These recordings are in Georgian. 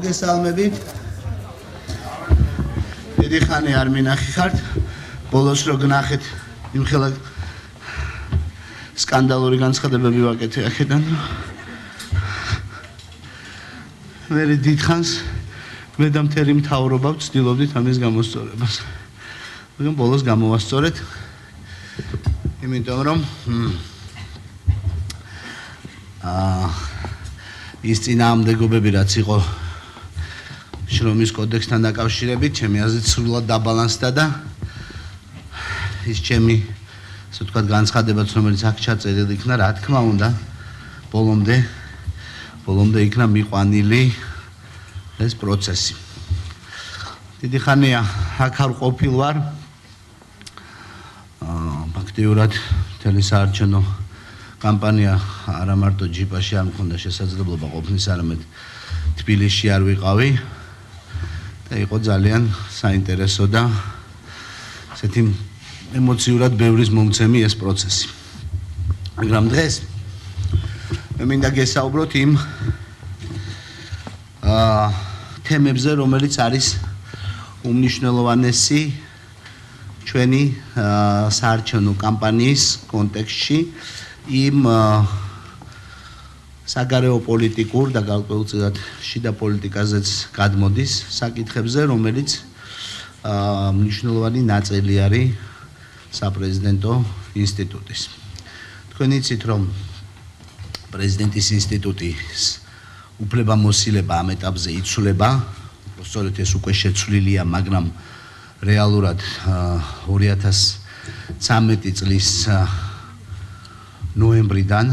მოგესალმებით. დიდი ხანი არ მინახიხართ. ბოლოს რო გნახეთ იმხელა სკანდალური განცხადებები ვაკეთე აქედან. მერე დიდხანს მე და მთელი მთავრობა ვცდილობდით ამის გამოსწორებას. მაგრამ ბოლოს გამოვასწორეთ. იმიტომ რომ ის წინააღმდეგობები რაც იყო შრომის კოდექსთან დაკავშირებით, ჩემი აზრით სრულად დაბალანსდა და ის ჩემი ასე ვთქვათ განცხადებაც რომელიც აქ ჩაწერილი იქნა, რა თქმა უნდა, ბოლომდე იქნა მიყვანილი ეს პროცესი. დიდი ხანია აქ არ ყოფილ ვარ. ფაქტიურად მთელი საარჩევნო კამპანია არა მარტო ჯიპაში არ მქონდა შესაძლებლობა ყოფნის, არამედ თბილისში არ ვიყავი და იყო ძალიან საინტერესო და ესეთი ემოციურად ბევრის მომცემი ეს პროცესი. მაგრამ დღეს მე მინდა გესაუბროთ იმ თემებზე, რომელიც არის უმნიშვნელოვანესი ჩვენი საარჩევნო კამპანიის კონტექსტში იმ საგარეო პოლიტიკურ და გარკვეულწილად შიდა პოლიტიკაზეც გადმოდის საკითხებზე, რომელიც მნიშვნელოვანი ნაწილი არის საპრეზიდენტო ინსტიტუტის. თქვენ იცით, რომ პრეზიდენტის ინსტიტუტის უფლებამოსილება ამ ეტაპზე იცვლება, სწორედ ეს უკვე შეცვლილია, მაგრამ რეალურად 2013 წლის ნოემბრიდან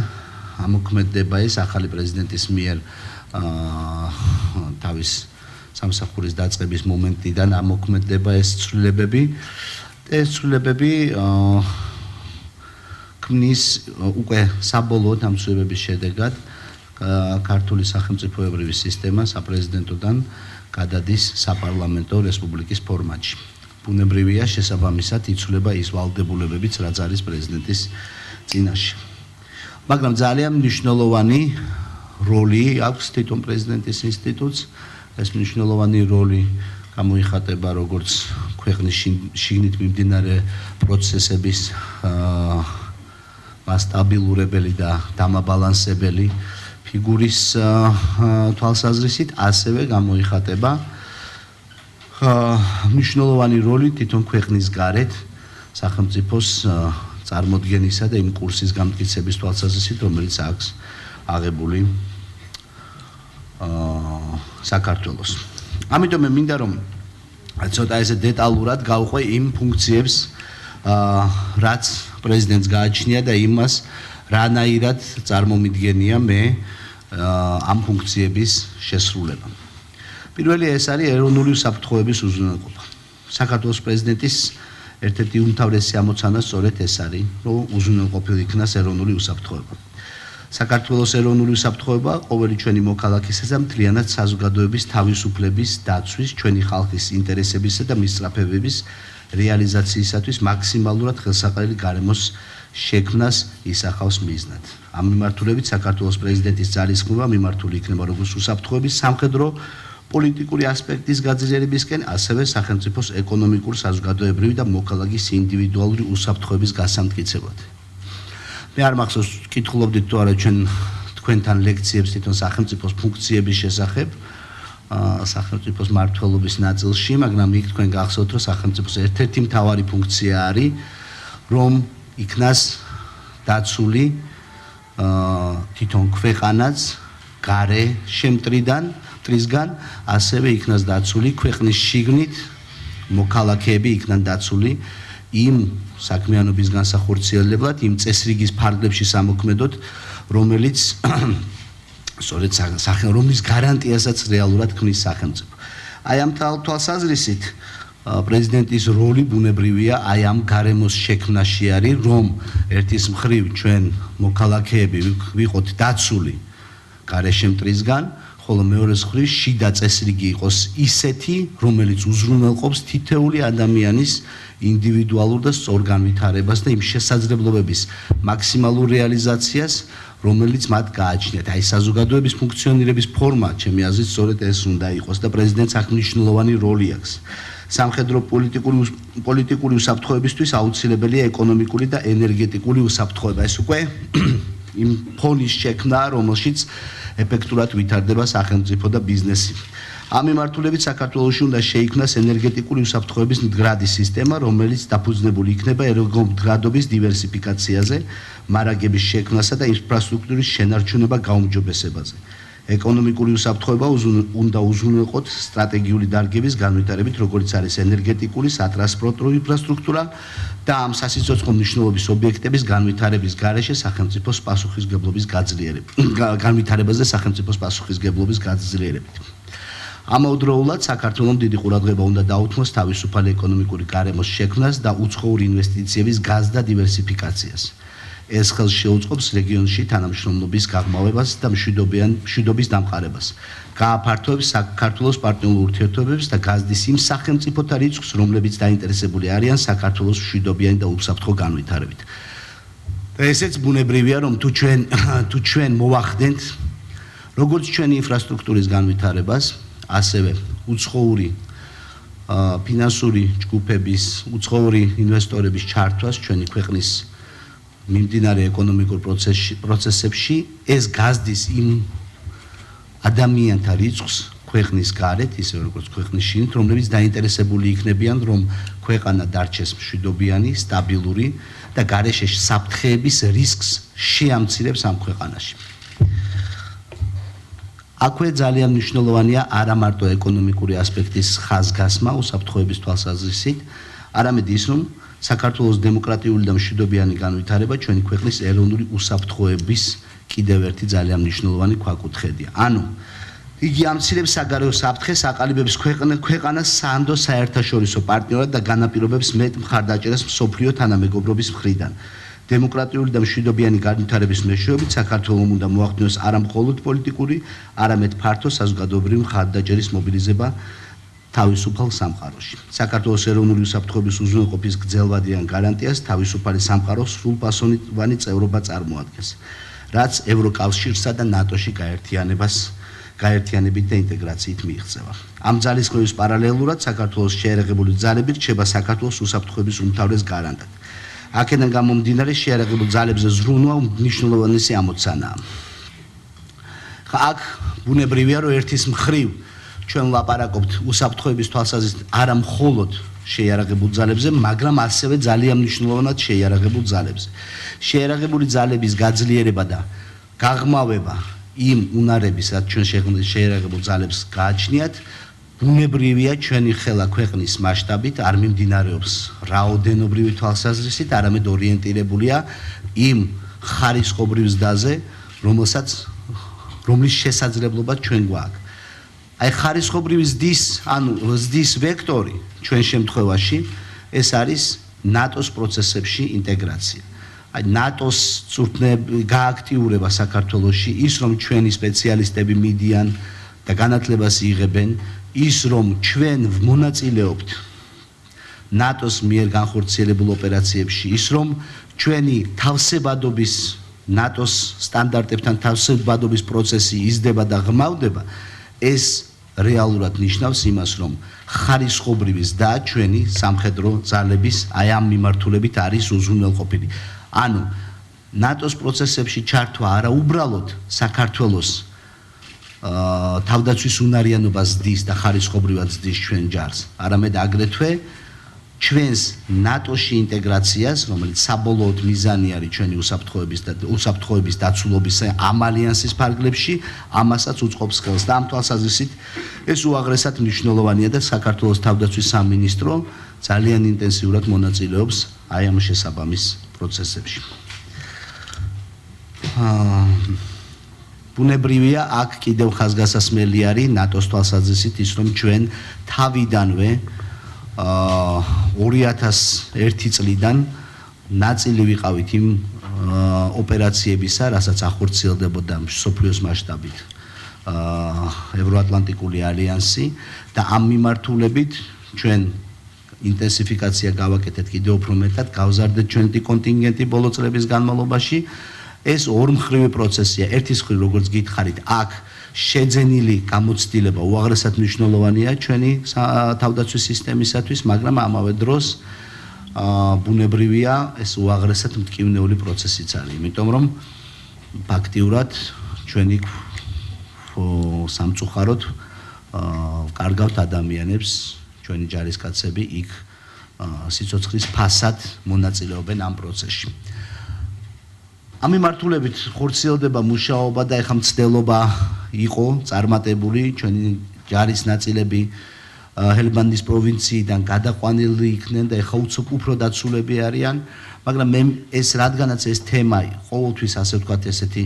ამოქმედდება ეს ახალი პრეზიდენტის მიერ თავის სამსახურის დაწყების მომენტიდან ამოქმედდება ეს ცვლილებები. ეს ცვლილებები ქმნის უკვე საბოლოოდ ამ ცვლილებების შედეგად ქართული სახელმწიფოებრივი სისტემა საპრეზიდენტოდან გადადის საპარლამენტო რესპუბლიკის ფორმატში. ბუნებრივია შესაბამისად იცვლება ის ვალდებულებებიც, რაც არის პრეზიდენტის წინაშე. მაგრამ ძალიან მნიშვნელოვანი როლი აქვს თვითონ პრეზიდენტის ინსტიტუტს. ეს მნიშვნელოვანი როლი გამოიხატება როგორც ქვეყნის შიგნით მიმდინარე პროცესების მასტაბილურებელი და დამაბალანსებელი ფიგურის თვალსაზრისით, ასევე გამოიხატება მნიშვნელოვანი როლი თვითონ ქვეყნის გარეთ სახელმწიფოს წარმოდგენისა და იმ კურსის გამტკიცების თვალსაზრისით, რომელიც აქვს აღებული საქართველოს. ამიტომ მე მინდა რომ ცოტა ესე დეტალურად გავყვე იმ ფუნქციებს, რაც პრეზიდენტს გააჩნია და იმას, რანაირად წარმომიდგენია მე ამ ფუნქციების შესრულება. პირველი ეს არის ეროვნული უსაფრთხოების უზრუნველყოფა. საქართველოს პრეზიდენტის ერთ-ერთი უმთავრესი ამოცანა სწორედ ეს არის, რომ უზრუნველყოფილი იქნას ეროვნული უსაფრთხოება. საქართველოს ეროვნული უსაფრთხოება ყოველი ჩვენი მოქალაქისა და მთლიანად საზოგადოების თავისუფლების დაცვის, ჩვენი ხალხის ინტერესებისა და მისწრაფებების რეალიზაციისათვის მაქსიმალურად ხელსაყრელი გარემოს შექმნას ისახავს მიზნად. ამ მიმართულებით საქართველოს პრეზიდენტის ძალისხმევა მიმართული იქნება როგორც უსაფრთხოების სამხედრო პოლიტიკური ასპექტის გაძლიერებისკენ, ასევე სახელმწიფოს ეკონომიკურ, საზოგადოებრივი და მოქალაქის ინდივიდუალური უსაფრთხოების გასამტკიცებლად. მე არ მახსოვს კითხულობდით თუ არა თქვენთან ლექციებს თვითონ სახელმწიფოს ფუნქციების შესახებ, სახელმწიფოს მმართველობის ნაწილში, მაგრამ იქ თქვენ გახსოვთ, რომ სახელმწიფოს ერთ-ერთი მთავარი ფუნქცია არის, რომ იქნას დაცული თვითონ ქვეყანაც გარე შემტრისგან, ასევე იქნას დაცული ქვეყნის შიგნით მოქალაქეები იქნან დაცული იმ საქმიანობის განსახორციელებლად, იმ წესრიგის ფარგლებში სამოქმედოდ, რომელიც სწორედ რომლის გარანტიასაც რეალურად ქმნის სახელმწიფო. აი ამ თვალსაზრისით პრეზიდენტის როლი ბუნებრივია აი ამ გარემოს შექმნაში არის, რომ ერთის მხრივ ჩვენ მოქალაქეები ვიყოთ დაცული გარეშემტრისგან, ხოლო მეორეს მხრივ შიდა წესრიგი იყოს ისეთი, რომელიც უზრუნველყოფს თითეული ადამიანის ინდივიდუალურ და სწორ განვითარებას და იმ შესაძლებლობების მაქსიმალურ რეალიზაციას, რომელიც მათ გააჩნიათ. აი საზოგადოების ფუნქციონირების ფორმა, ჩემი აზრით, სწორედ ეს უნდა იყოს და პრეზიდენტს აქ მნიშვნელოვანი როლი აქვს. სამხედრო პოლიტიკური უსაფრთხოებისთვის აუცილებელია ეკონომიკური და ენერგეტიკული უსაფრთხოება. ეს უკვე იმ ფონის შექმნა, რომელშიც ეფექტურად ვითარდება სახელმწიფო და ბიზნესი. ამ მიმართულებით საქართველოში უნდა შეიქმნას ენერგეტიკული უსაფრთხოების მდგრადი სისტემა, რომელიც დაფუძნებული იქნება ენერგომდგრადობის დივერსიფიკაციაზე, მარაგების შექმნასა და ინფრასტრუქტურის შენარჩუნება გაუმჯობესებაზე. ეკონომიკური უსაფრთხოება უნდა უზრუნველყოთ სტრატეგიული დარგების განვითარებით, როგორც არის ენერგეტიკული, სატრანსპორტო ინფრასტრუქტურა და ამ სასიცოცხლო მნიშვნელობის ობიექტების განვითარების გარეშე სახელმწიფოს პასუხისმგებლობის განვითარებაზე სახელმწიფოს პასუხისმგებლობის გაძლიერებით. ამავდროულად საქართველოს დიდი ყურადღება უნდა დაუთმოს თავისუფალი ეკონომიკური გარემოს შექმნას და უცხოური ინვესტიციების გაზრდა დივერსიფიკაციას. ეს ხელს შეუწყობს რეგიონში თანამშრომლობის გაღრმავებას და მშვიდობის დამყარებას. გააფართოებს საქართველოს პარტნიორულ ურთიერთობებს და გაზრდის იმ სახელმწიფოთა რიცხვს, რომლებიც დაინტერესებული არიან საქართველოს მშვიდობიანი და უსაფრთხო განვითარებით. და ესეც ბუნებრივია, რომ თუ ჩვენ მოვახდენთ როგორც ჩვენი ინფრასტრუქტურის განვითარებას, ასევე უცხოური ფინანსური ჯგუფების, უცხოური ინვესტორების ჩართვას ჩვენი ქვეყნის მიმდინარე ეკონომიკურ პროცესებში, ეს გაზრდის იმ ადამიანთა რიცხვს ქვეყნის გარეთ, ისე როგორც ქვეყნის შინით, რომლებიც დაინტერესებული იქნებიან, რომ ქვეყანა დარჩეს მშვიდობიანი, სტაბილური და გარეშე საფრთხეების რისკს შეამცირებს ამ ქვეყანაში. აქვე ძალიან მნიშვნელოვანია არა მარტო ეკონომიკური ასპექტის ხაზგასმა უსაფრთხოების თვალსაზრისით, არამედ ის, რომ საქართველოს დემოკრატიული და მშვიდობიანი განვითარება ჩვენი ქვეყნის ეროვნული უსაფრთხოების კიდევ ერთი ძალიან მნიშვნელოვანი ქვაკუთხედია. ანუ იგი ამცირებს საგარეო საფრთხეს, აყალიბებს ქვეყანას სანდო საერთაშორისო პარტნიორად და განაპირობებს მეტ მხარდაჭერას მსოფლიო თანამეგობრობის მხრიდან. დემოკრატიული და მშვიდობიანი განვითარების მეშვეობით საქართველოს უნდა მოახდინოს არა მხოლოდ პოლიტიკური, არამედ ფართო საზოგადოებრივი მხარდაჭერის მობილიზება თავისუფალ სამყაროში. საქართველოს ეროვნული უსაფრთხოების უზრუნველყოფის გრძელვადიან გარანტიას თავისუფალი სამყაროს სრულფასოვანი წევრობა წარმოადგენს, რაც ევროკავშირსა და ნატოში გაერთიანებით და ინტეგრაციით მიიღწევა. ამ ძალისხმევის პარალელურად საქართველოს შეიარაღებული ძალები რჩება საქართველოს უსაფრთხოების უმთავრეს გარანტად. აქედან გამომდინარე შეიარაღებულ ძალებზე ზრუნვა მნიშვნელოვანესი ამოცანაა. აქ ბუნებრივია, რომ ერთის მხრივ ჩვენ ვლაპარაკობთ უსაფრთხოების თვალსაზრისით არა მხოლოდ შეიარაღებულ ძალებზე, მაგრამ ასევე ძალიან მნიშვნელოვნად შეიარაღებულ ძალებზე. შეიარაღებული ძალების გაძლიერება და გაღრმავება იმ უნარების, რაც ჩვენ შეიარაღებულ ძალებს გააჩნიათ, ბუნებრივია ჩვენი ხელა ქვეყნის მასშტაბით არ მიმდინარეობს რაოდენობრივი თვალსაზრისით, არამედ ორიენტირებულია იმ ხარისხობრივ ზდაზე, რომლის შესაძლებლობა ჩვენ გვაქვს. აი ხარისხობრივი ზდის ვექტორი ჩვენ შემთხვევაში ეს არის ნატოს პროცესებში ინტეგრაცია. აი ნატოს გააქტიურება საქართველოში, ის რომ ჩვენი სპეციალისტები მიდიან და განათლებას იღებენ, ის რომ ჩვენ მონაწილეობთ ნატოს მიერ განხორციელებულ ოპერაციებში, ის რომ ჩვენი თავსებადობის ნატოს სტანდარტებთან თავსებადობის პროცესი იზრდება და ღრმავდება, ეს რეალურად ნიშნავს იმას, რომ ხარისხობრივი ზდა ჩვენი სამხედრო ძალების აი ამ მიმართულებით არის უზრუნველყოფილი. ანუ ნატოს პროცესებში ჩართვა არა უბრალოდ საქართველოს თავდაცვის უნარიანობას ზდის და ხარისხობრივად ზდის ჩვენ ჯარს, არამედ აგრეთვე ჩვენს ნატოში ინტეგრაციას, რომელიც საბოლოოდ მიზანი არის ჩვენი უსაფრთხოების დაცულობის ამ ალიანსის ფარგლებში, ამასაც უწყობს ხელს და ამ თვალსაზრისით ეს უაღრესად მნიშვნელოვანია და საქართველოს თავდაცვის სამინისტრო ძალიან ინტენსიურად მონაწილეობს აი ამ შესაბამის პროცესებში. ბუნებრივია, აქ კიდევ ხაზგასასმელი არის ნატოს თვალსაზრისით ის, რომ ჩვენ თავიდანვე 2001 წლიდან ნაწილი ვიყავით იმ ოპერაციებისა, რასაც ახორციელდებოდა მსოფლიოს მასშტაბით ევროატლანტიკური ალიანსი და ამ მიმართულებით ჩვენ ინტენსიფიკაცია გავაკეთეთ კიდევ უფრო მეტად, გავზარდეთ ჩვენი კონტინგენტი ბოლო წლების განმავლობაში. ეს ორმხრივი პროცესია. ერთის მხრივ, როგორც გითხარით, აქ შეძენილი გამოცდილება უაღრესად მნიშვნელოვანია ჩვენი თავდაცვის სისტემისათვის, მაგრამ ამავე დროს ბუნებრივია ეს უაღრესად მტკივნეული პროცესიც არის, იმიტომ რომ ფაქტიურად ჩვენი სამწუხაროდ კარგავთ ადამიანებს, ჩვენი ჯარისკაცები იქ სიცოცხლის ფასად მონაწილეობენ ამ პროცესში. ამ მიმართულებით ხორციელდება მუშაობა და ეხლა მცდელობა იყო წარმატებული, ჩვენი ჯარის ნაწილები ჰელმანდის პროვინციიდან გადაყვანილი იქნენ და ეხლა უფრო დაცულები არიან, მაგრამ მე ეს რადგანაც ეს თემა ყოველთვის ასე ვთქვათ ესეთი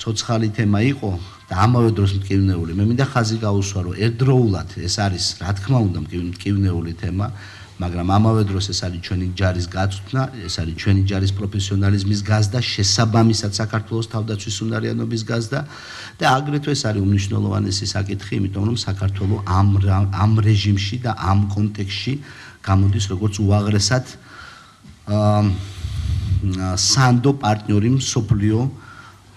ცოცხალი თემა იყო და ამავე დროს მტკივნეული, მე მინდა ხაზი გაუსვა, რომ ერთდროულად ეს არის რა თქმა უნდა მტკივნეული თემა, მაგრამ ამავე დროს ეს არის ჩვენი ჯარის გაწვრთნა, ეს არის ჩვენი ჯარის პროფესიონალიზმის გაზრდა, შესაბამისად საქართველოს თავდაცვის უნარიანობის გაზრდა და აგრეთვე ეს არის უმნიშვნელოვანესი საკითხი, იმიტომ რომ საქართველო ამ რეჟიმში და ამ კონტექსტში გამოდის როგორც უაღრესად სანდო პარტნიორი მსოფლიო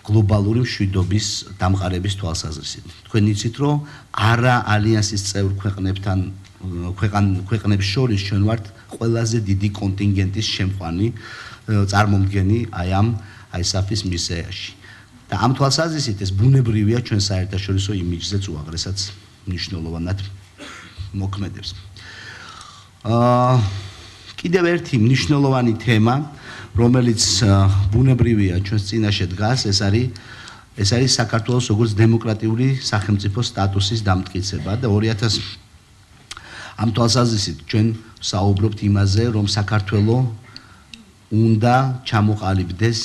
გლობალური მშვიდობის დამყარების თვალსაზრისით. თქვენ იცით, რომ არა ალიანსის წევრ ქვეყნებთან ქვეყნებს შორის ჩვენ ვართ ყველაზე დიდი კონტინგენტის შემყვანი წარმომდგენი აი ამ ISAF-ის მისიაში. და ამ თვალსაზრისით ეს ბუნებრივია ჩვენ საერთაშორისო იმიჯზეც უაღრესად მნიშვნელოვნად მოქმედებს. კიდევ ერთი მნიშვნელოვანი თემა, რომელიც ბუნებრივია ჩვენს წინაშე დგას, ეს არის საქართველოს როგორც დემოკრატიული სახელმწიფო სტატუსის დამტკიცება და 2000 ამ თვალსაზრისით ჩვენ საუბრობთ იმაზე, რომ საქართველო უნდა ჩამოყალიბდეს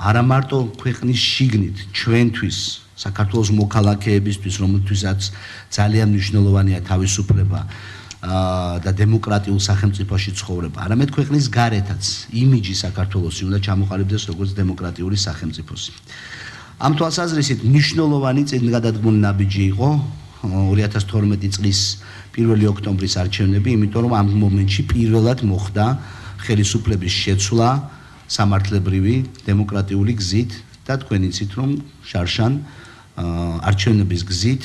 არა მარტო ქვეყნის შიგნით ჩვენთვის, საქართველოს მოქალაქეებისთვის, რომელთვისაც ძალიან მნიშვნელოვანია თავისუფლება და დემოკრატიულ სახელმწიფოში ცხოვრება, არამედ ქვეყნის გარეთაც იმიჯი საქართველოსი უნდა ჩამოყალიბდეს როგორც დემოკრატიული სახელმწიფოსი. ამ თვალსაზრისით მნიშვნელოვანი წინგადადგმული ნაბიჯი იყო 2012 წლის 1 ოქტომბრის არჩევნები, იმიტომ რომ ამ მომენტში პირველად მოხდა ხელისუფლების შეცვლა სამართლებრივი დემოკრატიული გზით და თქვენ იცით, რომ შარშან არჩევნების გზით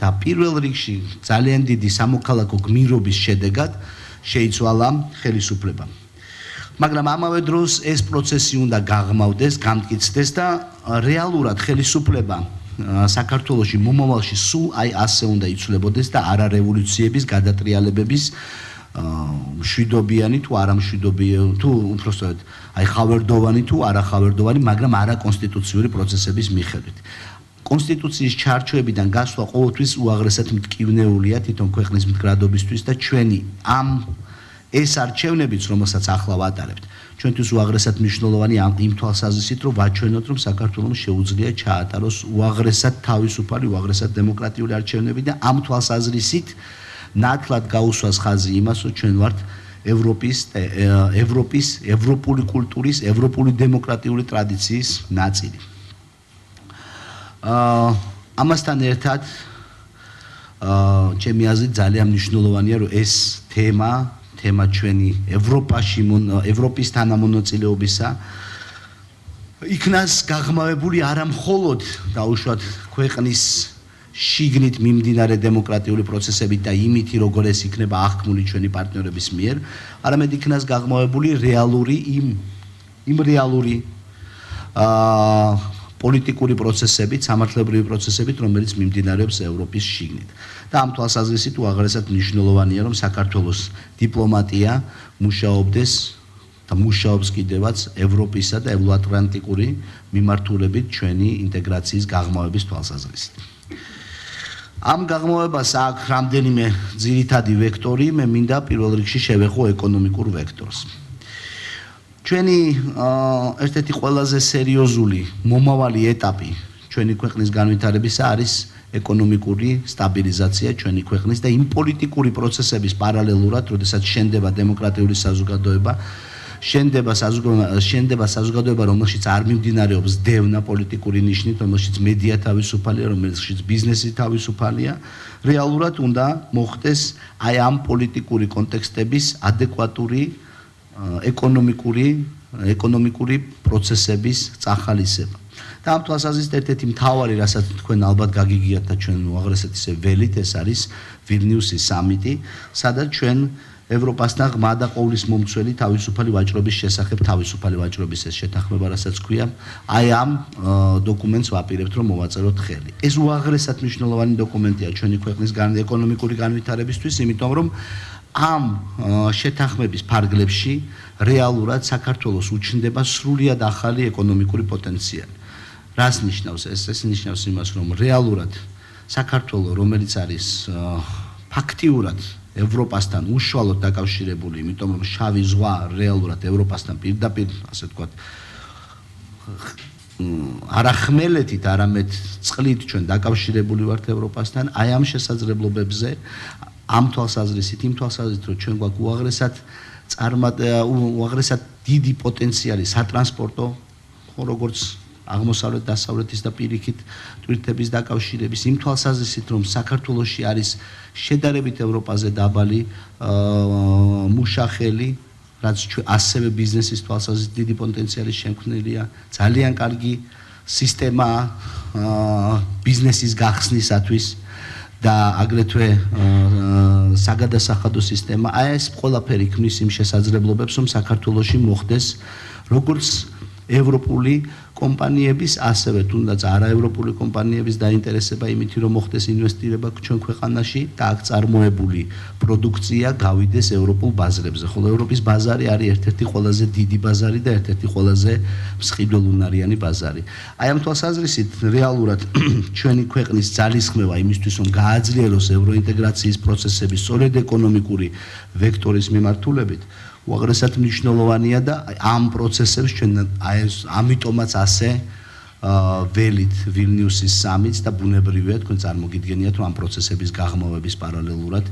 და პირველ რიგში ძალიან დიდი სამოქალაქო გმირობის შედეგად შეიცვალა ხელისუფლება. მაგრამ ამავე დროს ეს პროცესი უნდა გაღრმავდეს, გამტკიცდეს და რეალურად ხელისუფლება საქართველოში მომავალში სულ აი ასე უნდა იცვლებოდეს და არა რევოლუციების გადატრიალებების მშვიდობიანი თუ არა მშვიდობიანი თუ უბრალოდ აი ხავერდოვანი თუ არა ხავერდოვანი, მაგრამ არა კონსტიტუციური პროცესების მიხედვით. კონსტიტუციის ჩარჩოებიდან გასვლა ყოველთვის უაღრესად მტკივნეულია თვითონ ქვეყნის მდგრადობისთვის და ჩვენი ეს არჩევნებიც, რომელსაც ახლა ვატარებთ, ჩვენთვის უაღრესად მნიშვნელოვანი იმ თვალსაზრისით, რომ ვაჩვენოთ, რომ საქართველოს შეუძლია ჩაატაროს უაღრესად თავისუფალი, უაღრესად დემოკრატიული არჩევნები და ამ თვალსაზრისით ნათლად გაუსვას ხაზი იმას, რომ ჩვენ ვართ ევროპული კულტურის, ევროპული დემოკრატიული ტრადიციის ნაწილი. ამასთან ერთად ჩემი აზრით ძალიან მნიშვნელოვანია, რომ ეს თემა ჩვენი ევროპის თანამონაწილეობისა იქნას გაღრმავებული არა მხოლოდ დაუშვათ ქვეყნის შიგნით მიმდინარე დემოკრატიული პროცესებით და იმით, როგორ ეს იქნება აღქმული ჩვენი პარტნიორების მიერ, არამედ იქნას გაღრმავებული რეალური პოლიტიკური პროცესებით, სამართლებრივი პროცესებით, რომელიც მიმდინარეობს ევროპის შიგნით. და ამ თვალსაზრისით უაღრესად მნიშვნელოვანია, რომ საქართველოს დიპლომატია მუშაობდეს და მუშაობს კიდევაც ევროპისა და ევროატლანტიკური მიმართულებით ჩვენი ინტეგრაციის გაღრმავების თვალსაზრისით. ამ გაღრმავებას აქვს რამდენიმე ძირითადი ვექტორი, მე მინდა პირველ რიგში შევეხო ეკონომიკურ ვექტორს. ჩვენი ერთ-ერთი ყველაზე სერიოზული მომავალი ეტაპი ჩვენი ქვეყნის განვითარებისა არის ეკონომიკური სტაბილიზაცია ჩვენი ქვეყნის და იმ პოლიტიკური პროცესების პარალელურად, როდესაც შენდება დემოკრატიული საზოგადოება, შენდება საზოგადოება, რომელშიც არ მიმდინარეობს დევნა პოლიტიკური ნიშნით, რომელშიც მედია თავისუფალია, რომელშიც ბიზნესი თავისუფალია, რეალურად უნდა მოხდეს აი ამ პოლიტიკური კონტექსტების ადეკვატური ეკონომიკური პროცესების წახალისება. და ამ თვალსაზრისით ერთ-ერთი მთავარი, რასაც თქვენ ალბათ გაგიგიათ და ჩვენ უაღრესად ისე ველით, ეს არის ვილნიუსის სამიტი, სადაც ჩვენ ევროპასთან ღმა და ყოვლის მომცველი თავისუფალი ვაჭრობის შესახებ თავისუფალი ვაჭრობის ეს შეთანხმება, რასაც ქვია, აი ამ დოკუმენტს ვაპირებთ, რომ მოვაწეროთ ხელი. ეს უაღრესად მნიშვნელოვანი დოკუმენტია ჩვენი ქვეყნის ეკონომიკური განვითარებისთვის, იმიტომ რომ ამ შეთანხმების ფარგლებში რეალურად საქართველოს უჩნდება სრულიად ახალი ეკონომიკური პოტენციალი. რას ნიშნავს ეს? ეს ნიშნავს იმას, რომ რეალურად საქართველოს, რომელიც არის ფაქტიურად ევროპასთან უშუალოდ დაკავშირებული, იმიტომ რომ შავი ზღვა რეალურად ევროპასთან პირდაპირ, ასე ვთქვათ, არა ხმელეთით, არამედ წყლით ჩვენ დაკავშირებული ვართ ევროპასთან, აი ამ შესაძლებლობებზე, ამ თვალსაზრისით, იმ თვალსაზრისით, რომ ჩვენ გვაქვს უაღრესად დიდი პოტენციალი სატრანსპორტო, როგორც აღმოსავლეთ დასავლეთის და პირიქით ტვირთების დაკავშირების, იმ თვალსაზრისით, რომ საქართველოში არის შედარებით ევროპაზე დაბალი მუშახელი, რაც ასევე ბიზნესის თვალსაზრისით დიდი პოტენციალის შემქმნელია, ძალიან კარგი სისტემა ბიზნესის გახსნისათვის და აგრეთვე საგადასახადო სისტემა. აი ეს ყველაფერი ქმნის იმ შესაძლებლობებს, რომ საქართველოში მოხდეს როგორც ევროპული კომპანიების, ასევე თუნდაც არაევროპული კომპანიების დაინტერესება იმით, რომ მოხდეს ინვესტირება ჩვენ ქვეყანაში და აქ წარმოებული პროდუქცია გავიდეს ევროპულ ბაზრებზე. ხოლო ევროპის ბაზარი არის ერთ-ერთი ყველაზე დიდი ბაზარი და ერთ-ერთი ყველაზე მსყიდველუნარიანი ბაზარი. აი ამ თვალსაზრისით რეალურად ჩვენი ქვეყნის ძალისხმევა იმისთვის, რომ გააძლიეროს ევროინტეგრაციის პროცესები სწორედ ეკონომიკური ვექტორის მიმართულებით, უაღრესად მნიშვნელოვანია და ამ პროცესებს ჩვენ ამიტომაც ასე ველით ვილნიუსის სამიტს და ბუნებრივია თქვენ წარმოგიდგენიათ, რომ ამ პროცესების გაღრმავების პარალელურად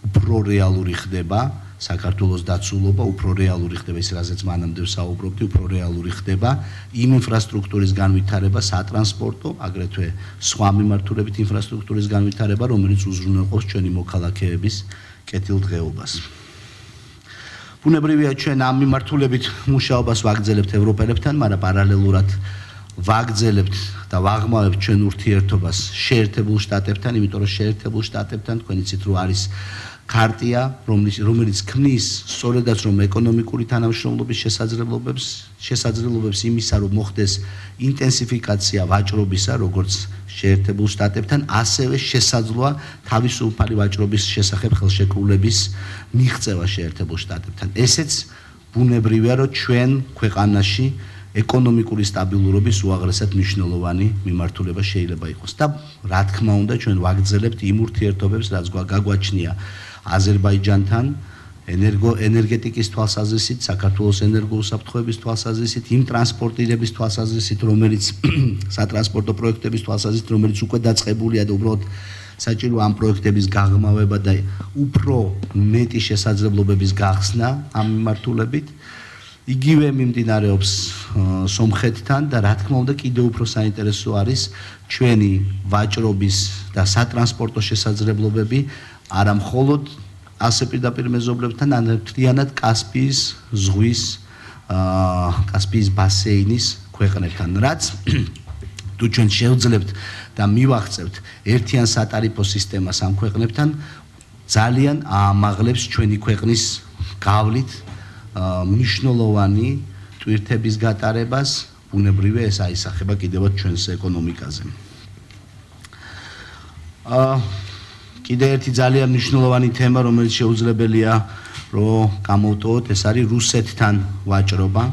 უფრო რეალური ხდება საქართველოს დაცულობა, უფრო რეალური ხდება ის, რაზეც მანამდე ვსაუბრობდი, უფრო რეალური ხდება იმ ინფრასტრუქტურის განვითარება, სატრანსპორტო, აგრეთვე სხვა მიმართულებით ინფრასტრუქტურის განვითარება, რომელიც უზრუნველყოფს ჩვენი მოქალაქეების კეთილდღეობას. ბუნებრივია ჩვენ ამ მიმართულებით მუშაობას ვაგრძელებთ ევროპელებთან, მაგრამ პარალელურად ვაგრძელებთ და ვაღრმავებთ ჩვენ ურთიერთობას შეერთებულ შტატებთან, იმიტომ რომ შეერთებულ შტატებთან თქვენ იცით, რომ არის ქარტია, რომელიც ქმნის სწორედაც რომ ეკონომიკური თანამშრომლობის შესაძლებლობებს იმისა, რომ მოხდეს ინტენსიფიკაცია ვაჭრობისა, როგორც შეერთებულ შტატებთან, ასევე შესაძლოა თავისუფალი ვაჭრობის შესახებ ხელშეკრულების მიღწევა შეერთებულ შტატებთან. ესეც ბუნებრივია, რომ ჩვენ ქვეყანაში ეკონომიკური სტაბილურობის უაღრესად მნიშვნელოვანი მიმართულება შეიძლება იყოს და რა თქმა უნდა ჩვენ ვაგრძელებთ იმ ურთიერთობებს, რაც გაგვაჩნია აზერბაიჯანთან, ენერგეტიკის თვალსაზრისით, საქართველოს ენერგოუსაფრთხოების თვალსაზრისით, იმ ტრანსპორტირების თვალსაზრისით, რომელიც სატრანსპორტო პროექტების თვალსაზრისით, რომელიც უკვე დაწყებულია და უბრალოდ საჭირო ამ პროექტების გაღრმავება და უფრო მეტი შესაძლებლობების გახსნა ამ მიმართულებით. იგივე მიმდინარეობს სომხეთთან და რა თქმა უნდა კიდევ უფრო საინტერესო არის ჩვენი ვაჭრობის და სატრანსპორტო შესაძლებლობები არა მხოლოდ ასე პირდაპირ მეზობლებთან, არამედ მთლიანად კასპიის ზღვის, კასპიის ბასეინის ქვეყნებთან, რაც თუ ჩვენ შევძლებთ და მივახცევთ ერთიან სატარიფო სისტემას ამ ქვეყნებთან, ძალიან აამაღლებს ჩვენი ქვეყნის გავლით მნიშვნელოვანი ტვირთების გატარებას, ბუნებრივია ეს აისახება კიდევაც ჩვენს ეკონომიკაზე. კიდე ერთი ძალიან მნიშვნელოვანი თემა, რომელიც შეუძლებელია რომ გამოვტოვოთ, ეს არის რუსეთთან ვაჭრობა.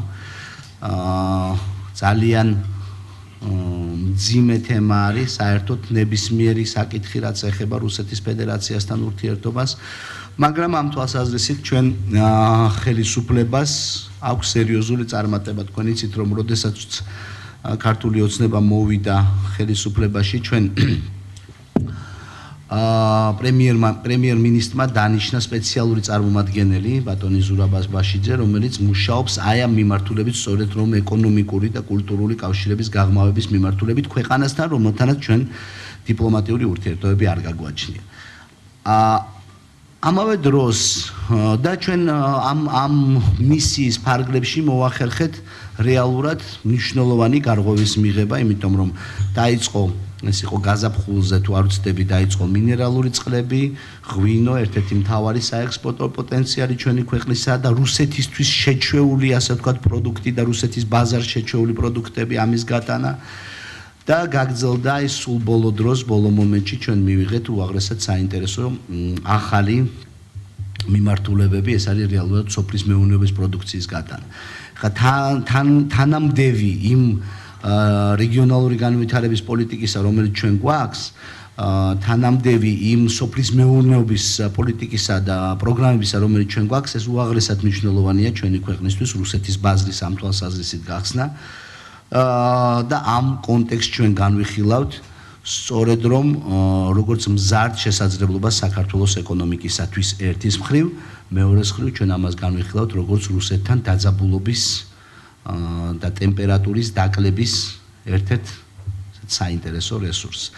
ძალიან მძიმე თემა არის საერთოდ ნებისმიერი საკითხი, რაც ეხება რუსეთის ფედერაციასთან ურთიერთობას, მაგრამ ამ თვალსაზრისით ჩვენ ხელისუფლებას აქვს სერიოზული წარმატება. თქვენ იცით, რომ როდესაც ქართული ოცნება მოვიდა ხელისუფლებაში, ჩვენ პრემიერ-მინისტრმა დანიშნა სპეციალური წარმომადგენელი ბატონი ზურაბ ბაშიძე, რომელიც მუშაობს აი ამ მიმართულებით, სწორედ რომ ეკონომიკური და კულტურული კავშირების გაღრმავების მიმართულებით ქვეყანასთან, რომელთანაც ჩვენ დიპლომატიური ურთიერთობები არ გაგვაჩნია. ამავე დროს და ჩვენ ამ მისიის ფარგლებში მოვახერხეთ რეალურად მნიშვნელოვანი გარღვევის მიღება, იმიტომ რომ დაიწყო ეს იყო გაზაფხულზე თუ არ ვცდები დაიწყო მინერალური წყლები, ღვინო, ერთ-ერთი მთავარი საექსპორტო პოტენციალი ჩვენი ქვეყნისა და რუსეთისთვის შეჩვეული, ასე ვთქვათ, პროდუქტი და რუსეთის ბაზარში შეჩვეული პროდუქტები ამის გატანა და გაგრძელდა ის სულ ბოლო დროს, ბოლო მომენტში ჩვენ მივიღეთ უაღრესად საინტერესო ახალი მიმართულებები, ეს არის რეალურად სოფლის მეურნეობის პროდუქციის გატანა. ხა თანამდევი იმ რეგიონალური განვითარების პოლიტიკისა, რომელიც ჩვენ გვაქვს, თანამდევი იმ სოფლის მეურნეობის პოლიტიკისა და პროგრამებისა, რომელიც ჩვენ გვაქვს, ეს უაღრესად მნიშვნელოვანია ჩვენი ქვეყნისთვის რუსეთის ბაზრის ამ თვალსაზრისით გახსნა და ამ კონტექსტში ჩვენ განვიხილავთ სწორედ რომ როგორც მზარდ შესაძლებლობას საქართველოს ეკონომიკისათვის ერთის მხრივ, მეორეს მხრივ ჩვენ ამას განვიხილავთ როგორც რუსეთთან დაძაბულობის და ტემპერატურის დაკლების ერთ-ერთ საინტერესო რესურსს.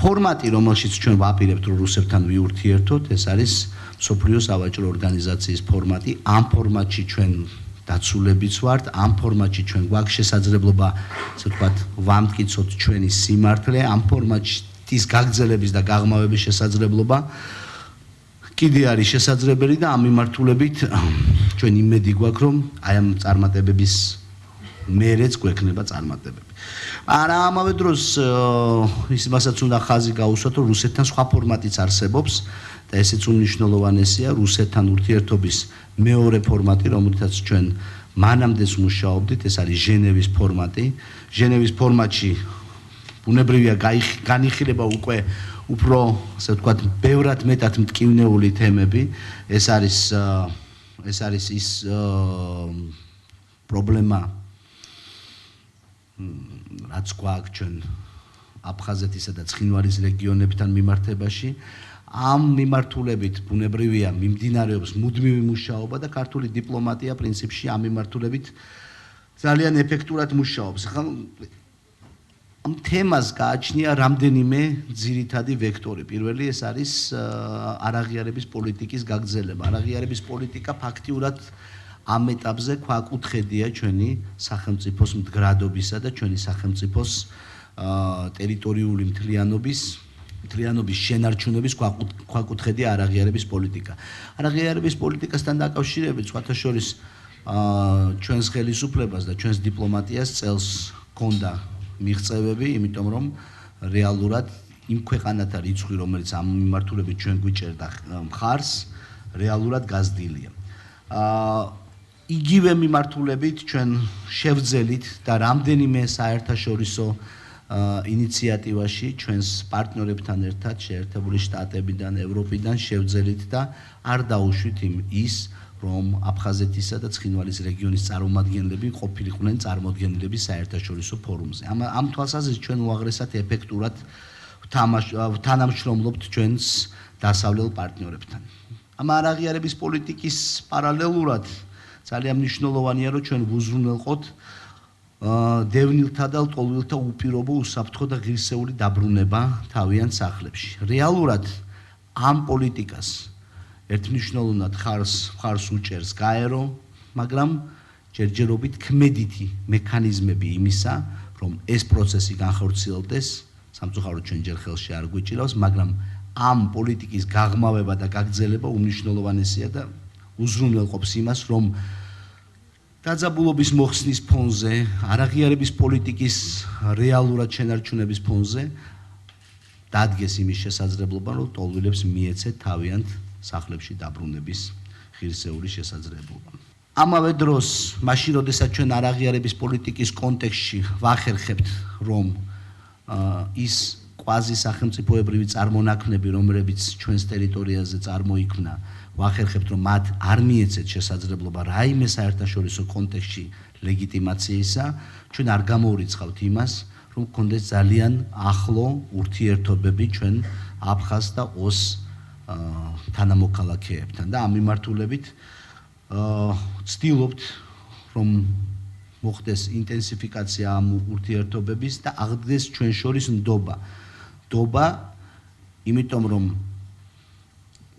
ფორმატი, რომელშიც ჩვენ ვაპირებთ რომ რუსებთან ვიურთიერთოთ, ეს არის მსოფლიო სავაჭრო ორგანიზაციის ფორმატი. ამ ფორმატში ჩვენ დაცულებიც ვართ, ამ ფორმატში ჩვენ გვაქვს შესაძლებლობა, ასე ვთქვათ, ვამტკიცოთ ჩვენი სიმართლე, ამ ფორმატში გაგრძელების და გაღრმავების შესაძლებლობა კიდე არის შესაძლებელი და ამ მიმართულებით ჩვენ იმედი გვაქვს, რომ აი ამ წარმატებების მერეც გვექნება წარმატებები. არა ამავე დროს იმასაც უნდა ხაზი გაუსვათ, რომ რუსეთთან სხვა ფორმატიც არსებობს და ესეც უმნიშვნელოვანესია რუსეთთან ურთიერთობის მეორე ფორმატი, რომელთაც ჩვენ მანამდეც მუშაობდით, ეს არის ჟენევის ფორმატი. ჟენევის ფორმატში ბუნებრივია განიხილება უკვე უფრო, ასე ვთქვათ, ბევრად მეტად მტკივნეული თემები. ეს არის ის პრობლემა, რაც გვაქვს ჩვენ აფხაზეთისა და ცხინვალის რეგიონებთან მიმართებაში. ამ მიმართულებით ბუნებრივია მიმდინარეობს მუდმივი მუშაობა და ქართული დიპლომატია პრინციპში ამ მიმართულებით ძალიან ეფექტურად მუშაობს. ამ თემას გააჩნია რამდენიმე ძირითადი ვექტორი. პირველი ეს არის არაღიარების პოლიტიკის გაგრძელება. არაღიარების პოლიტიკა ფაქტიურად ამ ეტაპზე ქვაკუთხედია ჩვენი სახელმწიფოს მდგრადობისა და ჩვენი სახელმწიფოს ტერიტორიული მთლიანობის შენარჩუნების ქვაკუთხედია არაღიარების პოლიტიკა. არაღიარების პოლიტიკასთან დაკავშირებით სხვათა შორის ჩვენს ხელისუფლებას და ჩვენს დიპლომატიას წელს ჰქონდა მიღწევები, იმიტომ რომ რეალურად იმ ქვეყანათა რიცხვი, რომელიც ამ მიმართულებით ჩვენ გვიჭერდა მხარს, რეალურად გაზრდილია. იგივე მიმართულებით ჩვენ შევძელით და რამდენიმე საერთაშორისო ინიციატივაში ჩვენს პარტნიორებთან ერთად შეერთებული შტატებიდან, ევროპიდან შევძელით და არ დაუშვით ის, რომ აფხაზეთისა და ცხინვალის რეგიონის წარმომადგენლები ყოფილიყვნენ წარმოდგენილები საერთაშორისო ფორუმზე. ამ თვალსაზრისით ჩვენ უაღრესად ეფექტურად თანამშრომლობთ ჩვენს დასავლელ პარტნიორებთან. ამ არაღიარების პოლიტიკის პარალელურად ძალიან მნიშვნელოვანია, რომ ჩვენ ვუზრუნველყოთ დევნილთა და ლტოლვილთა უპირობო, უსაფრთხო და ღირსეული დაბრუნება თავიანთ სახლებში. რეალურად ამ პოლიტიკას ერთმნიშვნელოვნად ხარს უჭერს გაერო, მაგრამ ჯერჯერობით ქმედითი მექანიზმები იმისა, რომ ეს პროცესი განხორციელდეს, სამწუხაროდ ჩვენ ჯერ ხელში არ გვიჭირავს, მაგრამ ამ პოლიტიკის გაღრმავება და გაგრძელება უმნიშვნელოვანესია და უზრუნველყოფს იმას, რომ დაძაბულობის მოხსნის ფონზე, არაღიარების პოლიტიკის რეალურად შენარჩუნების ფონზე დადგეს იმის შესაძლებლობა, რომ ლტოლვილებს მიეცეთ თავიანთ სახლებში დაბრუნების ღირსეული შესაძლებლობა. ამავე დროს, მაშინ როდესაც ჩვენ არაღიარების პოლიტიკის კონტექსტში ვახერხებთ, რომ ის კვაზი სახელმწიფოებრივი წარმონაქმნები, რომლებიც ჩვენს ტერიტორიაზე წარმოიქმნა, ვახერხებთ, რომ მათ არ მიეცეთ შესაძლებლობა რაიმე საერთაშორისო კონტექსტში ლეგიტიმაციისა, ჩვენ არ გამოურიცხავთ იმას, რომ გქონდეს ძალიან ახლო ურთიერთობები ჩვენ აფხაზ და ოს თანამოქალაქეებთან და ამ მიმართულებით ვცდილობთ რომ მოხდეს ინტენსიფიკაცია ამ ურთიერთობების და აღდგეს ჩვენ შორის ნდობა, იმიტომ რომ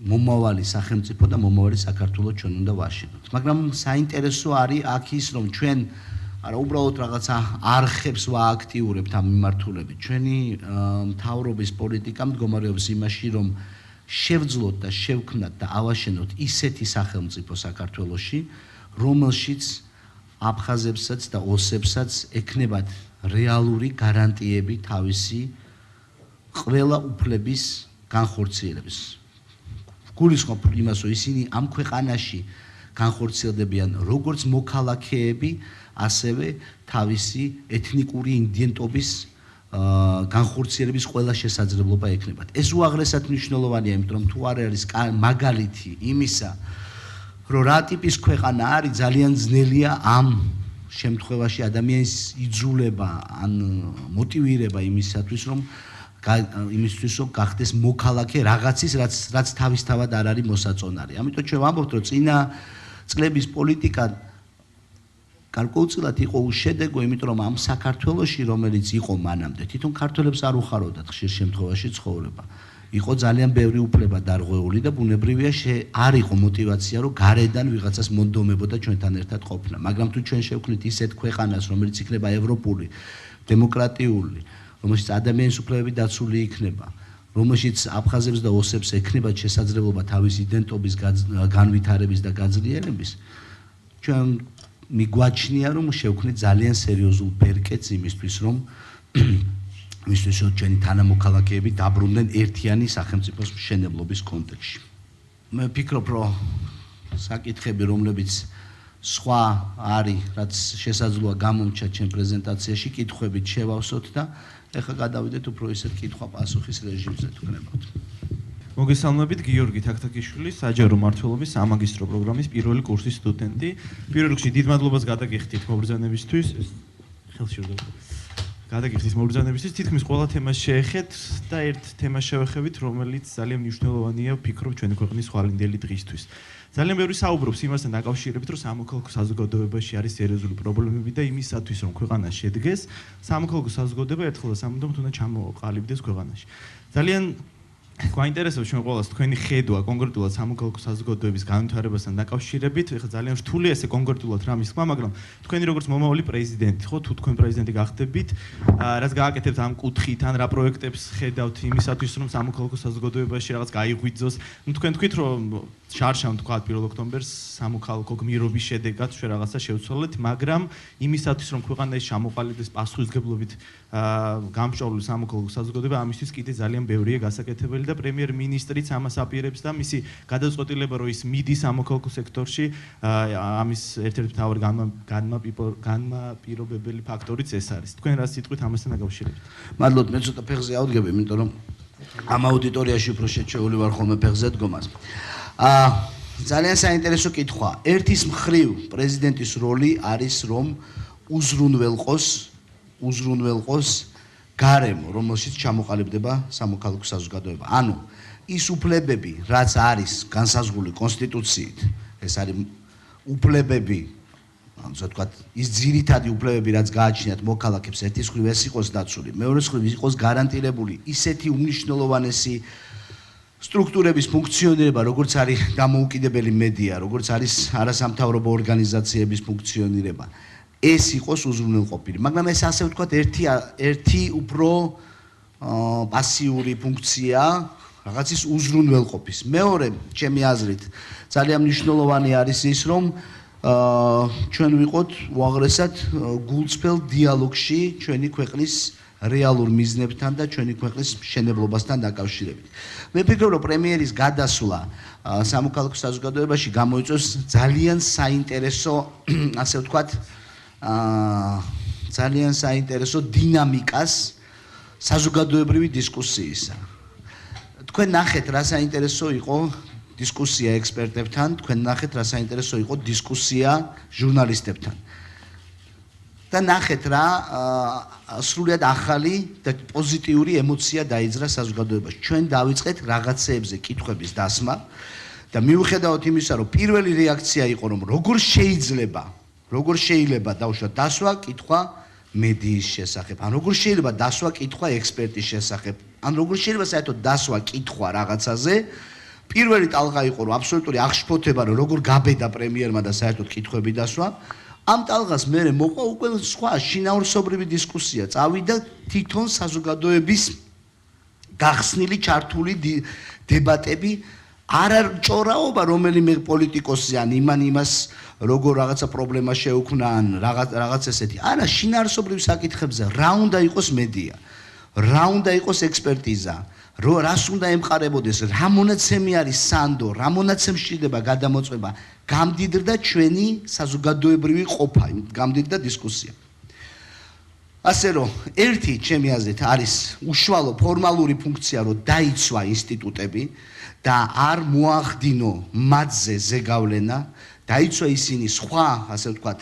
მომავალი სახელმწიფო და მომავალი საქართველო ჩვენ უნდა ვაშენოთ. მაგრამ საინტერესო არის აქ ის, რომ ჩვენ არა უბრალოდ რაღაცა არხებს ვააქტიურებთ ამ მიმართულებით. ჩვენი მთავრობის პოლიტიკა მდგომარეობს იმაში, რომ შევძლოთ და შევქმნათ და ავაშენოთ ისეთი სახელმწიფო საქართველოში, რომელშიც აფხაზებსაც და ოსებსაც ექნებათ რეალური გარანტიები თავისი ყველა უფლების განხორციელების. გულისხმობ იმას, რომ ისინი ამ ქვეყანაში განხორციელდებიან როგორც მოქალაქეები, ასევე თავისი ეთნიკური იდენტობის განხორციელების ყველა შესაძლებლობა ექნებათ. ეს უაღრესად მნიშვნელოვანია, იმიტომ რომ თუ არ არის მაგალითი იმისა, რომ რა ტიპის ქვეყანა არის, ძალიან ძნელია ამ შემთხვევაში ადამიანის იძულება ან მოტივირება იმისათვის, რომ გახდეს მოქალაქე რაღაცის, რაც თავისთავად არ არის მოსაწონარი. ამიტომ ჩვენ ვამბობთ, რომ წინა წლების პოლიტიკა გარკვეულწილად იყო უშედეგო, იმიტომ რომ ამ საქართველოში, რომელიც იყო მანამდე, თვითონ ქართველებს არ უხაროდათ ხშირ შემთხვევაში ცხოვრება. იყო ძალიან ბევრი უფლება დარღვეული და ბუნებრივია არ იყო мотиваცია, რომ გარედან ვიღაცას მონდომებოდა ჩვენთან ერთად ყოფნა. მაგრამ თუ ჩვენ შევქმნით ისეთ ქვეყანას, რომელიც იქნება ევროპული, დემოკრატიული, რომელშიც ადამიანის უფლებები დაცული იქნება, რომელშიც აფხაზებს და ოსებს ექნებათ შესაძლებლობა თავის იდენტობის განვითარების და გაძლიერების, ჩვენ მიგვაჩნია, რომ შევქმნით ძალიან სერიოზულ ბერკეტს იმისთვის, რომ ჩვენი თანამოქალაქეები დაბრუნდნენ ერთიანი სახელმწიფოს მშენებლობის კონტექსტში. მე ვფიქრობ, რომ საკითხები, რომლებიც სხვა არის, რაც შესაძლოა გამომჩა ჩემ პრეზენტაციაში, კითხვებით შევავსოთ და ეხლა გადავიდეთ უფრო ისეთ კითხვა-პასუხის რეჟიმზე თუ გნებავთ. მოგესალმებით, გიორგი თაქთაქიშვილი, საჯარო მმართველობის სამაგისტრო პროგრამის პირველი კურსის სტუდენტი. პირველ რიგში დიდ მადლობას გადაგიხდით მობრძანებისთვის. ხელში რომ გადაგიხდით მობრძანებისთვის, თითქმის ყველა თემას შეეხეთ და ერთ თემას შევეხებით, რომელიც ძალიან მნიშვნელოვანია, ვფიქრობ, ჩვენი ქვეყნის ხვალინდელი დღისთვის. ძალიან ბევრი საუბრობს იმასთან დაკავშირებით, რომ სამოქალაქო საზოგადოებაში არის სერიოზული პრობლემები და იმისათვის, რომ ქვეყანა შედგეს, სამოქალაქო საზოგადოება ერთხელ და სამუდამოდ უნდა ჩამოყალიბდეს ქვეყანაში. ძალიან გვაინტერესებს ჩვენ ყველას თქვენი ხედვა კონკრეტულად სამოქალაქო საზოგადოების განვითარებასთან დაკავშირებით. ეხლა ძალიან რთულია ესე კონკრეტულად რამის თქმა, მაგრამ თქვენი როგორც მომავალი პრეზიდენტი, ხო, თუ თქვენ პრეზიდენტი გახდებით, რაც გააკეთებთ ამ კუთხით, ან რა პროექტებს ხედავთ იმისათვის, რომ სამოქალაქო საზოგადოებაში რაღაც გაიღვიძოს. ნუ თქვენ თქვით, რომ შარშან თქვა 1 ოქტომბერს სამოქალაქო გმირობის შედეგად ჩვენ რაღაცა შევცვალეთ, მაგრამ იმისათვის, რომ ქვეყანაში ჩამოყალიბდეს პასუხისმგებლობით გამსჭვალული სამოქალაქო საზოგადოება, ამისთვის კიდე ძალიან ბევრია გასაკეთებელი და პრემიერ-მინისტრიც ამას აპირებს და მისი გადაწყვეტილება, რომ ის მიდის სამოქალაქო სექტორში, ამის ერთ-ერთი მთავარი განმაპირობებელი ფაქტორიც ეს არის. თქვენ რა სიტყვით ამასთან დაკავშირებით? მადლობთ, მე ცოტა ფეხზე ავდგები, იმიტომ რომ ამ აუდიტორიაში უფრო შეჩეული ვარ ხოლმე ფეხზე დგომას. ძალიან საინტერესო კითხვა. ერთის მხრივ პრეზიდენტის როლი არის, რომ უზრუნველყოს გარემო, რომელშიც ჩამოყალიბდება სამოქალაქო საზოგადოება. ანუ ის უფლებები, რაც არის განსაზღვრული კონსტიტუციით, ეს არის უფლებები, ასე ვთქვათ, ის ძირითადი უფლებები, რაც გააჩნიათ მოქალაქეებს, ერთის მხრივ ეს იყოს დაცული, მეორეს მხრივ იყოს გარანტირებული ისეთი უმნიშვნელოვანესი სტრუქტურების ფუნქციონირება, როგორც არის დამოუკიდებელი მედია, როგორც არის არასამთავრობო ორგანიზაციების ფუნქციონირება. ეს იყოს უზრუნველყოფილი, მაგრამ ეს ასე ვთქვათ, ერთი უფრო პასიური ფუნქცია რაღაცის უზრუნველყოფის. მეორე, ჩემი აზრით, ძალიან მნიშვნელოვანი არის ის, რომ ჩვენ ვიყოთ უაღრესად გულწრფელ დიალოგში ჩვენი ქვეყნის რეალურ მიზნებთან და ჩვენი ქვეყნის მშენებლობასთან დაკავშირებით. მე ვფიქრობ, რომ პრემიერის გადასვლა სამოქალაქო საზოგადოებაში გამოიწვევს ძალიან საინტერესო, ასე ვთქვათ, ძალიან საინტერესო დინამიკას საზოგადოებრივი დისკუსიისა. თქვენ ნახეთ, რა საინტერესო იყო დისკუსია ექსპერტებთან, თქვენ ნახეთ, რა საინტერესო იყო დისკუსია ჟურნალისტებთან. და ნახეთ რა სრულიად ახალი და პოზიტიური ემოცია დაიძრა საზოგადოებაში. ჩვენ დავიწყეთ რაღაცეებზე კითხვების დასმა და მიუხედავად იმისა, რომ პირველი რეაქცია იყო, რომ როგორ შეიძლება დავუშვათ დასვა კითხვა მედიის შესახებ, ან როგორ შეიძლება დასვა კითხვა ექსპერტის შესახებ, ან როგორ შეიძლება საერთოდ დასვა კითხვა რაღაცაზე. პირველი ტალღა იყო, რომ აბსოლუტური აღშფოთება, რომ როგორ გაბედა პრემიერმა და საერთოდ კითხვები დასვა. ამ ტალღას მერე მოყვა უკვე სხვა შინაურსობრივი დისკუსია, წავიდა თვითონ საზოგადოების გახსნილი ჩართული დებატები, არა ჭორაობა რომელიმე პოლიტიკოსზე ან იმას როგორ რაღაცა პრობლემა შეუქმნა ან რაღაც ესეთი. არა, შინაარსობრივ საკითხებზე რა უნდა იყოს მედია, რა უნდა იყოს ექსპერტიზა, რას უნდა ემყარებოდეს, რა მონაცემი არის სანდო, რა მონაცემ შეიძლება გადამოწმება, გამდიდრდა ჩვენი საზოგადოებრივი ყოფა, გამდიდრდა დისკუსია. ასე რომ, ერთი ჩემი აზრით არის უშუალო ფორმალური ფუნქცია, რომ დაიცვა ინსტიტუტები და არ მოახდინო მათზე ზეგავლენა, დაიცვა ისინი სხვა, ასე ვთქვათ,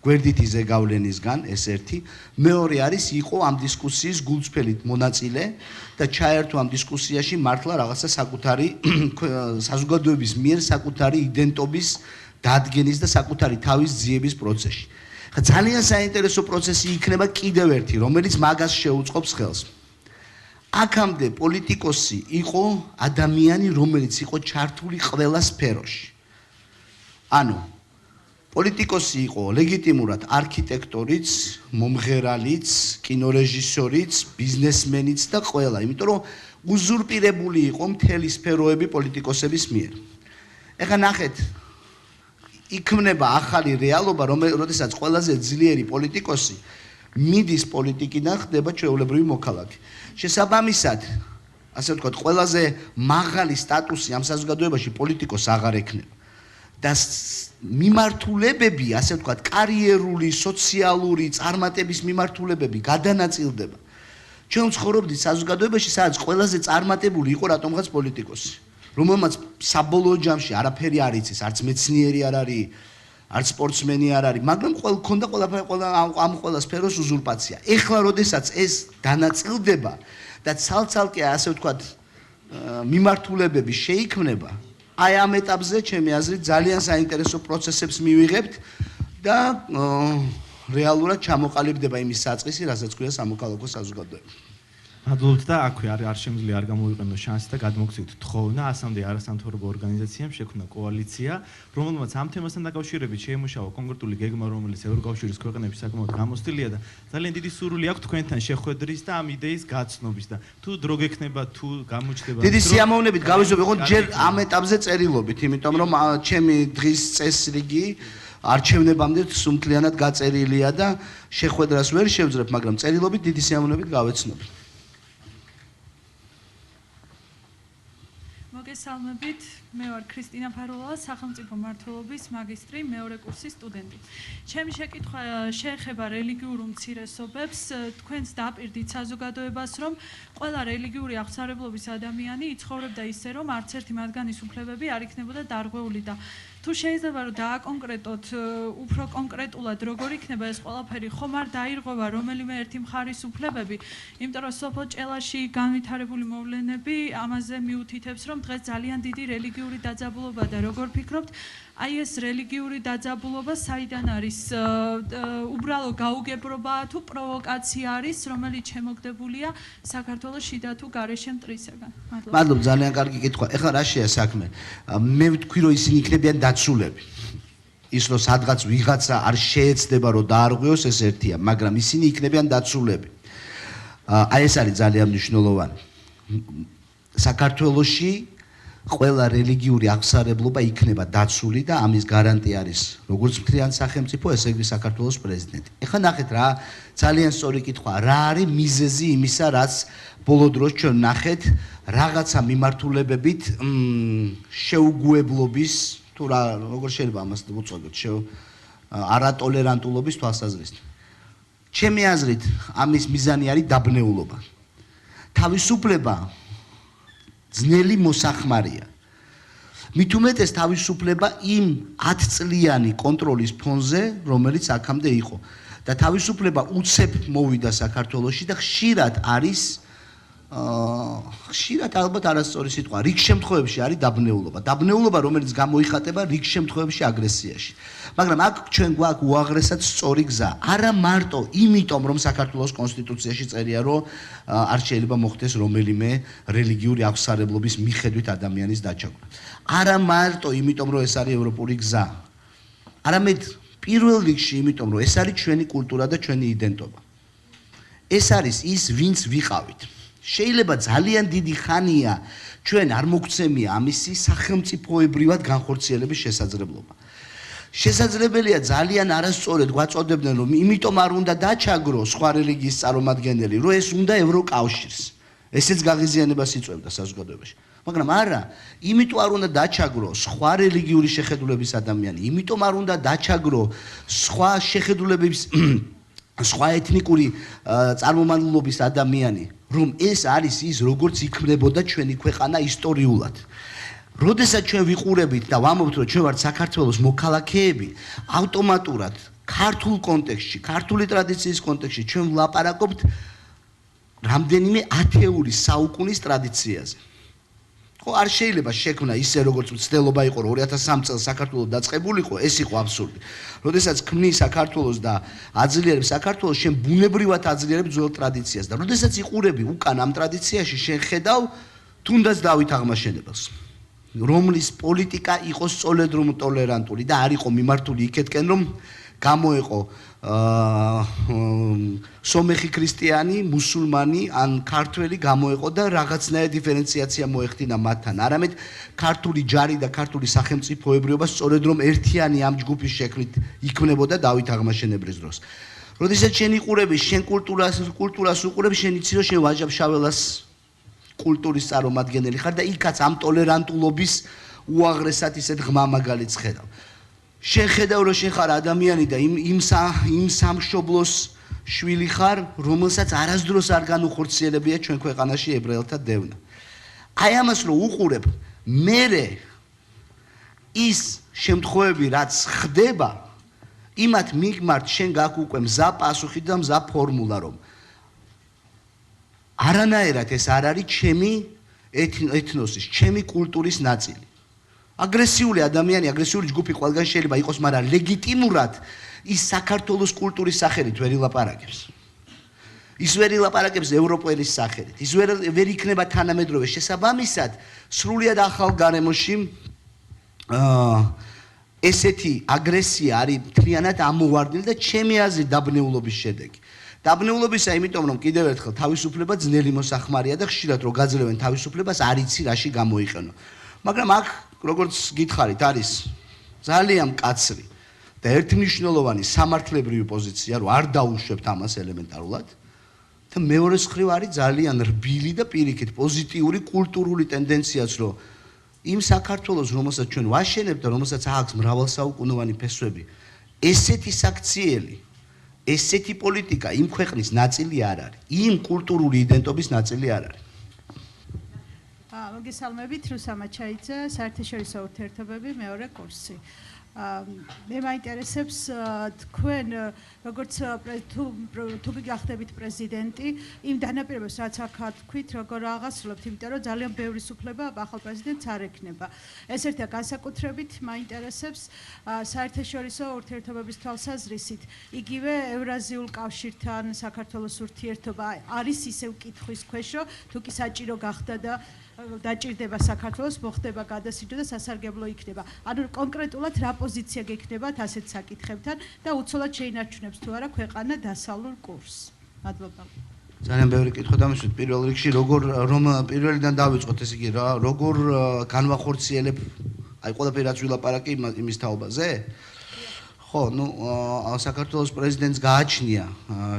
გვერდითი ზეგავლენისგან, ეს ერთი. მეორე არის იყო ამ დისკუსიის გულწრფელი მონაწილე და ჩაერთო ამ დისკუსიაში მართლა რაღაცა საკუთარი საზოგადოების მიერ საკუთარი იდენტობის დადგენის და საკუთარი თავის ძიების პროცესში. ძალიან საინტერესო პროცესი იქნება კიდევ ერთი, რომელიც მაგას შეუწყობს ხელს. აქამდე პოლიტიკოსი იყო ადამიანი, რომელიც იყო ჩართული ყველა სფეროში. ანუ პოლიტიკოსი იყო ლეგიტიმურად არქიტექტორიც, მომღერალიც, კინორეჟისორიც, ბიზნესმენიც და ყველა, იმიტომ რომ უზურპირებული იყო მთელი სფეროები პოლიტიკოსების მიერ. ეხლა ნახეთ, იქმნება ახალი რეალობა, როდესაც ყველაზე ძლიერი პოლიტიკოსი მიდის პოლიტიკიდან, ხდება ჩვეულებრივი მოქალაქე. შესაბამისად, ასე ვთქვათ, ყველაზე მაღალი სტატუსი ამ საზოგადოებაში პოლიტიკოს აღარ ექნება. და მიმართულებები, ასე ვთქვათ, კარიერული, სოციალური წარმატების მიმართულებები გადანაწილდება. ჩვენ ვცხოვრობდით საზოგადოებაში, სადაც ყველაზე წარმატებული იყო რატომღაც პოლიტიკოსი, რომელმაც საბოლოო ჯამში არაფერი არ იცის, არც მეცნიერი არ არის, არც სპორტსმენი არ არის, მაგრამ ქონდა ამ ყველა სფეროს უზურპაცია. ეხლა, როდესაც ეს დანაწილდება და ცალ-ცალკე, ასე ვთქვათ, მიმართულებები შეიქმნება, აი ამ ეტაპზე ჩემი აზრით ძალიან საინტერესო პროცესებს მივიღებთ და რეალურად ჩამოყალიბდება იმის საწყისი, რასაც ქვია სამოქალაქო საზოგადოება. მადლობთ და აქვე არ შემიძლია არ გამოვიყენო შანსი და გადმოგცეთ თხოვნა ასამდე არასამთავრობო ორგანიზაციამ შექმნა კოალიცია, რომელმაც ამ თემასთან დაკავშირებით შეიმუშავა კონკრეტული გეგმა, რომელიც ევროკავშირის ქვეყნების საკმაოდ გამოცდილია და ძალიან დიდი სურვილი აქვს თქვენთან შეხვედრის და ამ იდეის გაცნობის და თუ დრო გექნება, თუ გამოჩნდება. დიდი სიამოვნებით გავიზრდები, ხო ჯერ ამ ეტაპზე წერილობით, იმიტომ რომ ჩემი დღის წესრიგი არჩევნებამდე სუმთლიანად გაწერილია და შეხვედრას ვერ შევძრებ, მაგრამ წერილობით დიდი სიამოვნებით გავეცნობ. მოგესალმებით, მე ვარ ქრისტინა ფარულავა, სახელმწიფო მმართველობის მაგისტრი, მეორე კურსის სტუდენტი. ჩემი შეკითხვა შეეხება რელიგიურ უმცირესობებს, თქვენს დაპირდით საზოგადოებას, რომ ყველა რელიგიური აღსარებლობის ადამიანი იცხოვრებდა ისე, რომ არც ერთი მათგანის უფლებები არ იქნებოდა დარღვეული და თუ შეიძლება რომ დააკონკრეტოთ უფრო კონკრეტულად როგორ იქნება ეს ყველაფერი, ხომ არ დაირღვევა რომელიმე ერთი მხარის უფლებები, იმიტომ რომ სოფელ ჭელაში განვითარებული მოვლენები ამაზე მიუთითებს, რომ დღეს ძალიან დიდი რელიგიური დაძაბულობა და როგორ ფიქრობთ, აი ეს რელიგიური დაძაბულობა საიდან არის, უბრალო გაუგებრობაა თუ პროვოკაცია არის, რომელიც შემოგდებულია საქართველოს შიდა თუ გარეშე მტრისაგან? მადლობ, ძალიან კარგი კითხვა. ეხლა რა შეა საქმე? მე ვთქვი, რომ ისინი იქნებიან დაცულები. ის რომ სადღაც ვიღაცა არ შეეცდება რომ დაარღვიოს, ეს ერთია, მაგრამ ისინი იქნებიან დაცულები. აი ეს არის ძალიან მნიშვნელოვანი. საქართველოში ყველა რელიგიური აღსარებლობა იქნება დაცული და ამის გარანტი არის როგორც მთლიანი სახელმწიფო, ესე იგი საქართველოს პრეზიდენტი. ეხლა ნახეთ რა, ძალიან სწორი კითხვა, რა არის მიზეზი იმისა, რაც ბოლო დროს ჩვენ ნახეთ რაღაცა მიმართულებებით შეუგუებლობის თუ რა, როგორ შეიძლება ამას ვუწოდოთ, არატოლერანტულობის თვალსაზრისით. ჩემი აზრით, ამის მიზანი არის დაბნეულობა. თავისუფლება ძნელი მოსახმარია. მით უმეტეს თავისუფლება იმ 10 წლიანი კონტროლის ფონზე, რომელიც აქამდე იყო. და თავისუფლება უცებ მოვიდა საქართველოში და ხშირად არის ხშირად ალბათ არასწორი სიტყვა, რიგ შემთხვევებში არის დაბნეულობა. დაბნეულობა, რომელიც გამოიხატება რიგ შემთხვევებში აგრესიაში. მაგრამ აქ ჩვენ გვაქვს უაღრესად სწორი გზა. არა მარტო იმიტომ, რომ საქართველოს კონსტიტუციაში წერია, რომ არ შეიძლება მოხდეს რომელიმე რელიგიური აღსარებლობის მიხედვით ადამიანის დაჩაგვრა. არა მარტო იმიტომ, რომ ეს არის ევროპული გზა. არამედ პირველ რიგში იმიტომ, რომ ეს არის ჩვენი კულტურა და ჩვენი იდენტობა. ეს არის ის, ვინც ვიყავით. შეიძლება ძალიან დიდი ხანია ჩვენ არ მოგცემია ამისი სახელმწიფოებრივად განხორციელების შესაძლებლობა. შესაძლებელია ძალიან არასწორად გვაწოდებდნენ, რომ იმიტომ არ უნდა დაჩაგრო სხვა რელიგიის წარმომადგენელი, რომ ეს უნდა ევროკავშირს. ესეც გაღიზიანებას იწვევდა საზოგადოებაში. მაგრამ არა, იმიტომ არ უნდა დაჩაგრო სხვა რელიგიური შეხედულების ადამიანი, იმიტომ არ უნდა დაჩაგრო სხვა შეხედულების სხვა ეთნიკური წარმომავლობის ადამიანი, რომ ეს არის ის, როგორც იქმნებოდა ჩვენი ქვეყანა ისტორიულად. როდესაც ჩვენ ვიყურებით და ვამბობთ, რომ ჩვენ ვართ საქართველოს მოქალაქეები, ავტომატურად ქართულ კონტექსტში, ქართული ტრადიციის კონტექსტში ჩვენ ვლაპარაკობთ რამდენიმე ათეული საუკუნის ტრადიციაზე. ხო, არ შეიძლება შექმნა ისე, როგორც მცდელობა იყო, რომ 2003 წელს საქართველოს დაწყებულიყო, ეს იყო აბსურდი. როდესაც ქმნის საქართველოს და აძლიერებს საქართველოს, შენ ბუნებრივად აძლიერებ ძველ ტრადიციას და როდესაც იყურები უკან ამ ტრადიციაში, შენ ხედავ თუნდაც დავით აღმაშენებელს, რომლის პოლიტიკა იყო სწორედ რომ ტოლერანტული და არ იყო მიმართული იქეთკენ, რომ გამოეყო სომეხი ქრისტიანი, მუსულმანი ან ქართველი გამოეყო და რაღაცნაირ დიფერენციაცია მოეხდინა მათთან. არამედ ქართული ჯარი და ქართული სახელმწიფოებრიობა სწორედ რომ ერთიანი ამ ჯგუფის შექმნით იქმნებოდა დავით აღმაშენებლის დროს. როდესაც შენ იყურები, შენ კულტურას უყურებ, შენ იცი რომ შენ ვაჟა-ფშაველას კულტურის წარმომადგენელი ხარ და იქაც ამ ტოლერანტულობის უაღრესად ისეთ ღმა მაგალითს ხედავ. შენ ხედავ რომ შენ ხარ ადამიანი და იმ სამშობლოს შვილი ხარ, რომელსაც არასდროს არ განუხორციელებია ჩვენ ქვეყანაში ებრაელთა დევნა. აი ამას რომ უყურებ, მერე ის შემთხვევები რაც ხდება, იმათ მიგმართ შენ გაქვს უკვე მზა პასუხი და მზა ფორმულა, რომ არანაირად ეს არ არის ჩემი ეთნოსის, ჩემი კულტურის ნაწილი. აგრესიული ადამიანი, აგრესიული ჯგუფი ყველგან შეიძლება იყოს, მაგრამ ლეგიტიმურად ის საქართველოს კულტურის სახელით ვერ ილაპარაკებს. ის ვერ ილაპარაკებს ევროპელის სახელით. ის ვერ იქნება თანამედროვე. შესაბამისად, სრულიად ახალ გარემოში ესეთი აგრესია არის მთლიანად ამოვარდნილი და ჩემი აზრით დაბნეულობის შედეგი. დაბნეულობისა, იმიტომ რომ კიდევ ერთხელ თავისუფლება ძნელი მოსახმარია და ხშირად რო გაძლევენ თავისუფლებას, არ იცი რაში გამოიყენო. მაგრამ აქ როგორც გითხარით, არის ძალიან მკაცრი და ერთმნიშვნელოვანი სამართლებრივი პოზიცია, რომ არ დაუშვებთ ამას ელემენტარულად. და მეორე მხრივ არის ძალიან რბილი და პირიქით პოზიტიური კულტურული ტენდენციაც, რომ იმ საქართველოს, რომელსაც ჩვენ ვაშენებთ და რომელსაც აქვს მრავალსაუკუნოვანი ფესვები, ესეთი საქციელი, ესეთი პოლიტიკა იმ ქვეყნის ნაწილი არ არის. იმ კულტურული იდენტობის ნაწილი არ არის. მოგესალმებით, რუსამა ჩაიძე, საერთაშორისო ურთიერთობები მეორე კურსი. მე მაინტერესებს თქვენ როგორც თუ გახდებით პრეზიდენტი, იმ დანაპირებას რაც აქ თქვით, როგორ აღასრულებთ, იმიტომ რომ ძალიან ბევრი სუფლება ახალ პრეზიდენტს არ ექნება. ეს ერთია განსაკუთრებით მაინტერესებს საერთაშორისო ურთიერთობების თვალსაზრისით, იგივე ევრაზიულ კავშირთან საქართველოს ურთიერთობა არის ისევ კითხვის ქვეშ, თუ კი საჭირო გახდა და დაჭირდება საქართველოს, მოხდება გადასიჯა და სასარგებლო იქნება. ანუ კონკრეტულად რა პოზიცია გექნებათ ასეთ საკითხებთან და უცოლად შეინარჩუნებს თუ არა ქვეყანა დასავლურ კურსს. მადლობა. ძალიან ბევრი კითხვა დამისვით. პირველ რიგში რომ პირველიდან დავიწყოთ, ესე იგი რა, როგორ განვახორციელებ აი ყველაფერი რაც ვილაპარაკე იმის თაობაზე? ხო, საქართველოს პრეზიდენტს გააჩნია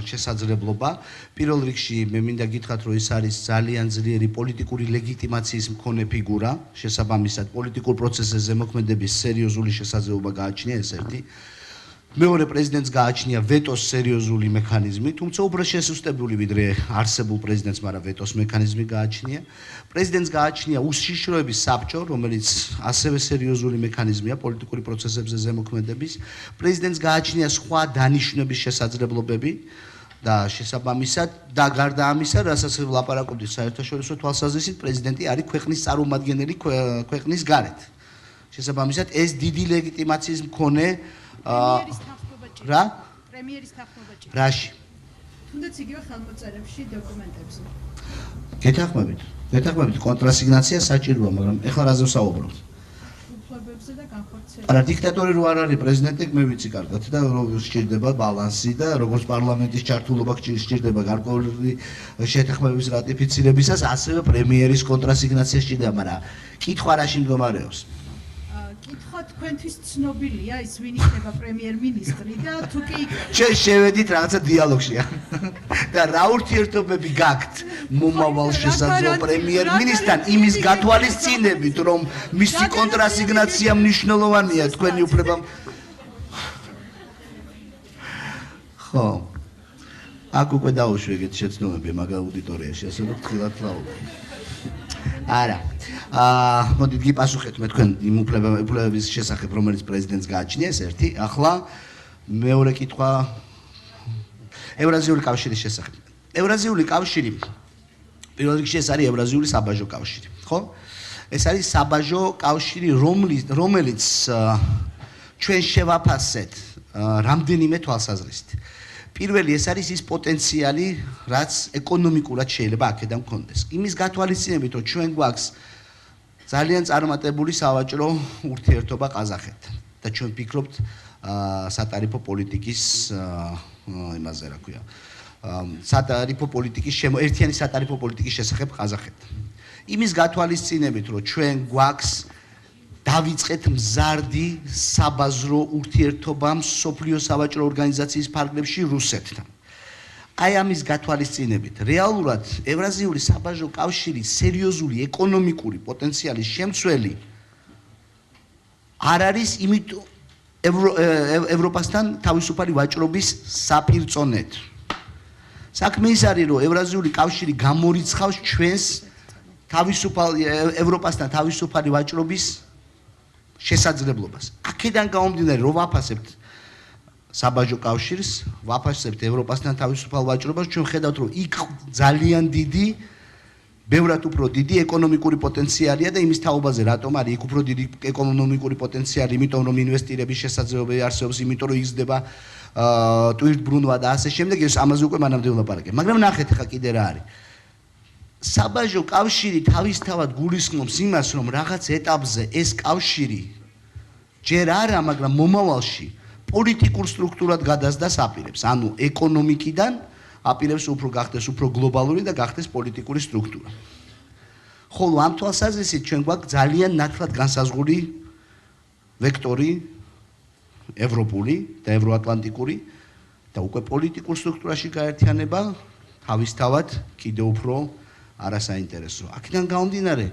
შესაძლებლობა. პირველ რიგში მე მინდა გითხრათ, რომ ის არის ძალიან ძლიერი პოლიტიკური ლეგიტიმაციის მქონე ფიგურა, შესაბამისად პოლიტიკურ პროცესზე ზემოქმედების სერიოზული შესაძლებლობა გააჩნია, ეს ერთი. მეორე პრეზიდენტს გააჩნია ვეტოს სერიოზული მექანიზმი, თუმცა უფრო შესუსტებული ვიდრე არსებულ პრეზიდენტს, მაგრამ ვეტოს მექანიზმი გააჩნია. პრეზიდენტს გააჩნია უშიშროების საბჭო, რომელიც ასევე სერიოზული მექანიზმია პოლიტიკური პროცესებზე ზემოქმედების. პრეზიდენტს გააჩნია სხვა დანიშვნების შესაძლებლობები და შესაბამისად და გარდა ამისა, რასაც ვლაპარაკობთ საერთაშორისო თვალსაზრისით, პრეზიდენტი არის ქვეყნის წარმომადგენელი ქვეყნის გარეთ. შესაბამისად, ეს დიდი ლეგიტიმაციის მქონე რა? პრემიერის თანხმობაჭი. რაში? თუნდაც იგივე ხელმოწერებში, დოკუმენტებზე. გეთახმებით, კონტრასიგნაცია საჭიროა, მაგრამ ეხლა რაზე ვსაუბრობთ? უფლებებზე და განხორციელებას. არა, დიქტატორი რო არ არის პრეზიდენტი, მე ვიცი კარგად და სჭირდება ბალანსი და როგორც პარლამენტის ჩართულობა სჭირდება გარკვეული შეთანხმებების რატიფიცირებისას, ასევე პრემიერის კონტრასიგნაცია სჭირდება, მაგრამ კითხვა რაში მდგომარეობს? კითხვა თქვენთვის ცნობილია ის ვინ იქნება პრემიერ-მინისტრი და თუ კი შევედით რაღაცა დიალოგში და რა ურთიერთობები გაქვთ მომავალ შესაძლო პრემიერ-მინისტრთან იმის გათვალისწინებით რომ მისი კონტრასიგნაცია მნიშვნელოვანია თქვენი უფლება ხო აქ უკვე დაუშვეგეთ შეცდომები მაგ აუდიტორიაში ასე რომ თქვილად ვაუბრობ არა მოდით გიპასუხეთ მე თქვენ იმ უფლებების შესახებ რომელიც პრეზიდენტს გააჩნია ეს ერთი ახლა მეორე კითხვა ევრაზიული კავშირის შესახებ ევრაზიული კავშირი პირველ რიგში ეს არის ევრაზიული საბაჟო კავშირი ხო ეს არის საბაჟო კავშირი რომელიც ჩვენ შევაფასეთ რამდენიმე თვალსაზრისით პირველი ეს არის ის პოტენციალი რაც ეკონომიკურად შეიძლება აქედან მქონდეს იმის გათვალისწინებით რომ ჩვენ გვაქვს ძალიან წარმატებული სავაჭრო ურთიერთობა ყაზახეთთან და ჩვენ ვფიქრობთ სატარიფო პოლიტიკის იმაზე რა ქვია სატარიფო პოლიტიკის ერთიანი სატარიფო პოლიტიკის შესახებ ყაზახეთთან იმის გათვალისწინებით რომ ჩვენ გვაქვს დავიწყეთ მზარდი საბაზრო ურთიერთობა მსოფლიო სავაჭრო ორგანიზაციის ფარგლებში რუსეთთან აი ამის გათვალისწინებით რეალურად ევრაზიული საბაჟო კავშირის სერიოზული ეკონომიკური პოტენციალის შემცველი არ არის იმიტომ ევროპასთან თავისუფალი ვაჭრობის საპირწონედ საქმე ის არის რომ ევრაზიული კავშირი გამორიცხავს ჩვენს ევროპასთან თავისუფალი ვაჭრობის შესაძლებლობას აქედან გამომდინარე რომ ვაფასებთ საბაჟო კავშირს ვაფასებთ ევროპასთან თავისუფალ ვაჭრობას ჩვენ ხედავთ რომ იქ ძალიან დიდი ბევრად უფრო დიდი ეკონომიკური პოტენციალია და იმის თაობაზე რატომ არის იქ უფრო დიდი ეკონომიკური პოტენციალი იმიტომ რომ ინვესტირების შესაძლებლობები არსებობს იმიტომ რომ იზრდება ტვირთბრუნვა და ასე შემდეგ ეს ამაზე უკვე მანამდე ვლაპარაკებ მაგრამ ნახეთ ხა კიდე რა არის საბაჟო კავშირი თავისთავად გულისხმობს იმას რომ რაღაც ეტაპზე ეს კავშირი ჯერ არა მაგრამ მომავალში პოლიტიკურ სტრუქტურად გადასდას აპირებს ანუ ეკონომიკიდან აპირებს უფრო გახდეს უფრო გლობალური და გახდეს პოლიტიკური სტრუქტურა ხოლო ამ თვალსაზრისით ჩვენ გვაქვს ძალიან ნათლად განსაზღვრული ვექტორი ევროპული და ევროატლანტიკური და უკვე პოლიტიკურ სტრუქტურაში გაერთიანება თავისთავად კიდევ უფრო არასაინტერესოა აქედან გამომდინარე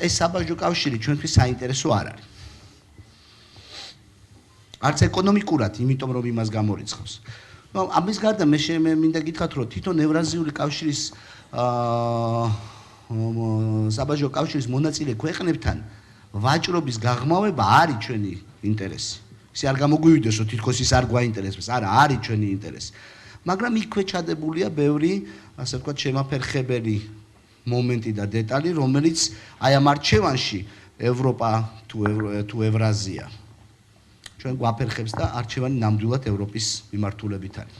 ეს საბაჟო კავშირი ჩვენთვის საინტერესო არ არის არც ეკონომიკურად, იმიტომ რომ იმას გამორიცხავს. ამის გარდა მე მინდა გითხრათ, რომ თვითონ ევრაზიული კავშირის საბაჟო კავშირის მონაწილე ქვეყნებთან ვაჭრობის გაღრმავება არის ჩვენი ინტერესი. ისე არ გამოგვივიდეს, რომ თითქოს ის არ გვაინტერესებს, არა, არის ჩვენი ინტერესი. მაგრამ იქვე ჩადებულია ბევრი, ასე ვთქვათ, შემაფერხებელი მომენტი და დეტალი, რომელიც აი ამ არჩევანში ევროპა თუ ევრაზია ჩვენ გვაფერხებს და არჩევანი ნამდვილად ევროპის მიმართულებით არის.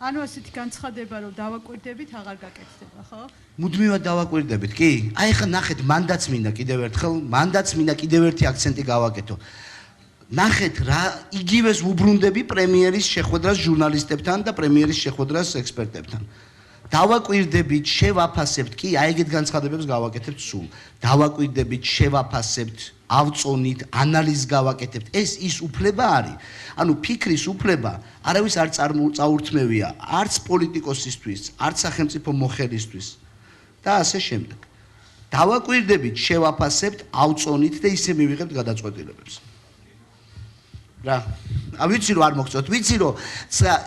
ანუ ასეთი განცხადება რომ დავაკვირდებით აღარ გაკეთდება, ხო? მუდმივად დავაკვირდებით, კი. აი ხა ნახეთ, მანდაც მინდა კიდევ ერთი აქცენტი გავაკეთო. ნახეთ რა იგივეს ვუბრუნდები პრემიერის შეხვედრას ჟურნალისტებთან და პრემიერის შეხვედრას ექსპერტებთან. დავაკვირდებით, შევაფასებთ, კი, აი ეგეთ განცხადებებს გავაკეთებთ სულ. დავაკვირდებით, შევაფასებთ, ავწონით, ანალიზს გავაკეთებთ. ეს ის უფლება არის. ანუ ფიქრის უფლება არავის არ წაურთმევია, არც პოლიტიკოსისთვის, არც სახელმწიფო მოხელისთვის და ასე შემდეგ. დავაკვირდებით, შევაფასებთ, ავწონით და ისე მივიღებთ გადაწყვეტილებებს. რა. ვიცი რომ არ მოგწოთ, ვიცი რომ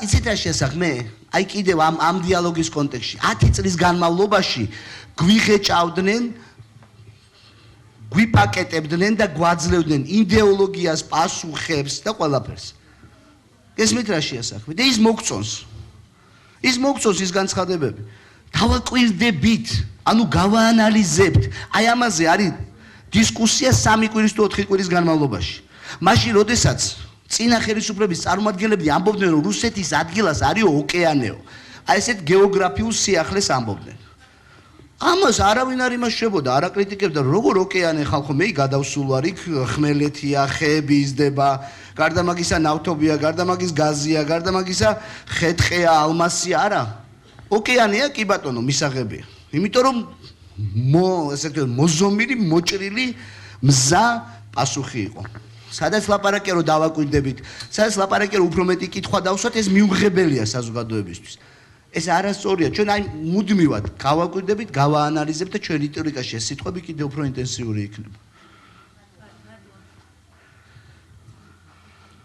იცით რა შესაძლოა მე? აი კიდევ ამ დიალოგის კონტექსტში 10 წლის განმავლობაში გვიღეჭავდნენ, გვიპაკეტებდნენ და გვაძლევდნენ იდეოლოგიას, პასუხებს და ყველაფერს. გესმით რა შესაძლოა? და ის მოგწონს. ის განცხადებები. დავაკვირდებით, ანუ გავაანალიზებთ. აი ამაზე არის დისკუსია 3 კვირის თუ 4 კვირის განმავლობაში. მაშინ როდესაც წინა ხელისუფლების წარმომადგენლები ამბობდნენ რომ რუსეთის ადგილას არის ოკეანეო. აი ესეთ გეოგრაფიულ სიახლეს ამბობდნენ. ამას არავინ არ იმაშებოდა, არ აკრიტიკებდა, როგორ ოკეანე ხალხო, მე გადავსულ ვარ იქ, ხმელეთია, ხეები იზრდება, გარდა მაგისა ნავთობია, გარდა მაგის გაზია, გარდა მაგისა ხეთხეა, ალმასია, არა. ოკეანეა კი ბატონო, მისაღებია. იმიტომ რომ ესე ვთქვათ, მოზომილი, მოჭრილი მზა პასუხი იყო. სადაც ლაპარაკია რომ დავაკვირდებით, სადაც ლაპარაკია რომ უფრო მეტი კითხვა დავსვათ, ეს მიუღებელია საზოგადოებისთვის. ეს არასწორია. ჩვენ აი მუდმივად გავაკვირდებით, გავაანალიზებთ და ჩვენი რიტორიკაში ეს სიტყვები კიდევ უფრო ინტენსიური იქნება.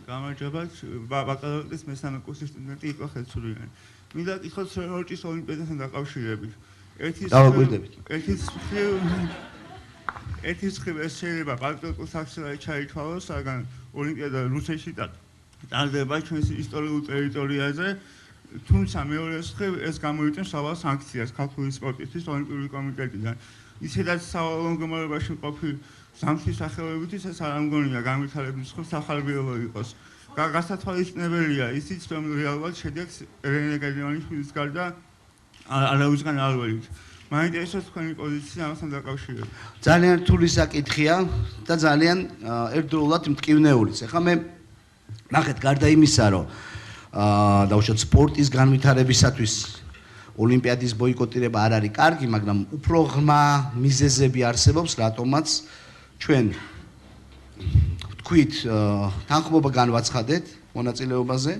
გამარჯობა, ბაკალავრის მესამე კურსის სტუდენტი იყო ხელსურიანი. მინდა გითხრათ სოჭის ოლიმპიადასთან დაკავშირებით. ერთის მხრივ ეს შეიძლება პატრიოტულ საქმეში ჩაითვალოს, რადგან ოლიმპიადა რუსეთში ტარდება ჩვენს ისტორიულ ტერიტორიაზე, თუმცა მეორეს მხრივ ეს გამოიწვევს სავალ სანქციას ქართული სპორტისთვის ოლიმპიური კომიტეტიდან. ისედაც სავალო მდგომარეობაში მყოფი ზამთრის სახელობისთვის ეს არ ამგონია განვითარების მხრივ სახალხო იყოს. გასათვალისწინებელია ისიც, რომ რეალურად შედეგს ერენე გედევანიშვილის გარდა არავისგან არ ვერით. მაინტერესებს თქვენი პოზიცია ამასთან დაკავშირებით. ძალიან რთული საკითხია და ძალიან ერთდროულად მტკივნეულიც. ახლა მე ნახეთ, გარდა იმისა, რომ დაუშვათ სპორტის განვითარებისათვის ოლიმპიადის ბოიკოტირება არ არის კარგი, მაგრამ უფრო ღრმა მიზეზები არსებობს, რატომაც ჩვენ თქვით თანხმობა განვაცხადეთ მონაწილეობაზე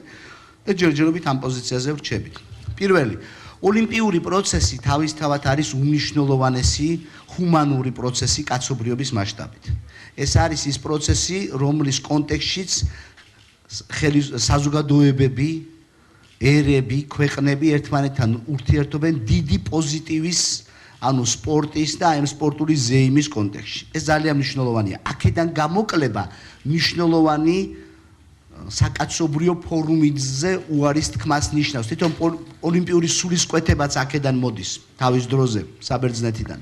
და ჯერჯერობით ამ პოზიციაზე ვრჩებით. პირველი, ოლიმპიური პროცესი თავისთავად არის უმნიშვნელოვანესი ჰუმანური პროცესი კაცობრიობის მასშტაბით. ეს არის ის პროცესი, რომლის კონტექსტშიც საზოგადოებები, ერები, ქვეყნები ერთმანეთთან ურთიერთობენ დიდი პოზიტივის, ანუ სპორტის და ამ სპორტული ზეიმის კონტექსტში. ეს ძალიან მნიშვნელოვანია. აქედან გამოკლება მნიშვნელოვანი საკაცობრიო ფორუმზე უარის თქმას ნიშნავს. თვითონ ოლიმპიური სულისკვეთებაც აქედან მოდის თავის დროზე საბერძნეთიდან.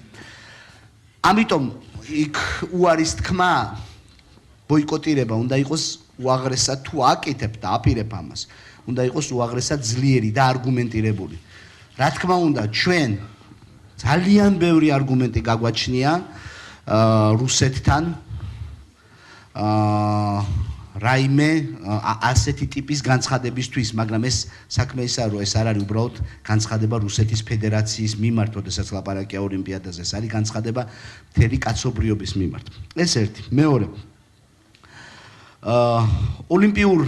ამიტომ იქ უარის თქმა ბოიკოტირება უნდა იყოს უაღრესად, თუ აკეთებ და აპირებ ამას, უნდა იყოს უაღრესად ძლიერი და არგუმენტირებული. რა თქმა უნდა, ჩვენ ძალიან ბევრი არგუმენტი გაგვაჩნია რუსეთთან რაიმე ასეთი ტიპის განცხადებისთვის, მაგრამ ეს საქმე ისაა, რომ ეს არ არის უბრალოდ განცხადება რუსეთის ფედერაციის მიმართ, როდესაც ლაპარაკია ოლიმპიადაზე, ეს არის განცხადება მთელი კაცობრიობის მიმართ. ეს ერთი. მეორე, ოლიმპიურ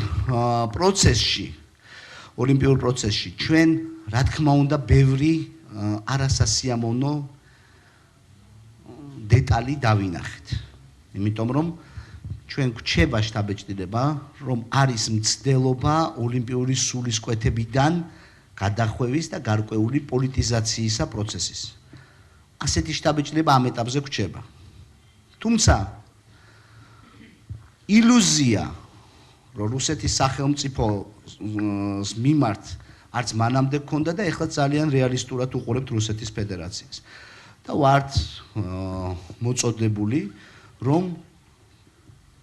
პროცესში ჩვენ, რა თქმა უნდა, ბევრი არასასიამოვნო დეტალი დავინახეთ. იმიტომ რომ ჩვენ გვჩება შთაბეჭდილება, რომ არის მცდელობა ოლიმპიური სულისკვეთებიდან გადახვევის და გარკვეული პოლიტიზაციისა პროცესის. ასეთი შთაბეჭდილება ამ ეტაპზე გვჩება. თუმცა ილუზია, რომ რუსეთის სახელმწიფოს მიმართ არც მანამდე გქონდა და ეხლა ძალიან რეალისტურად უყურებთ რუსეთის ფედერაციას. და ვართ მოწოდებული, რომ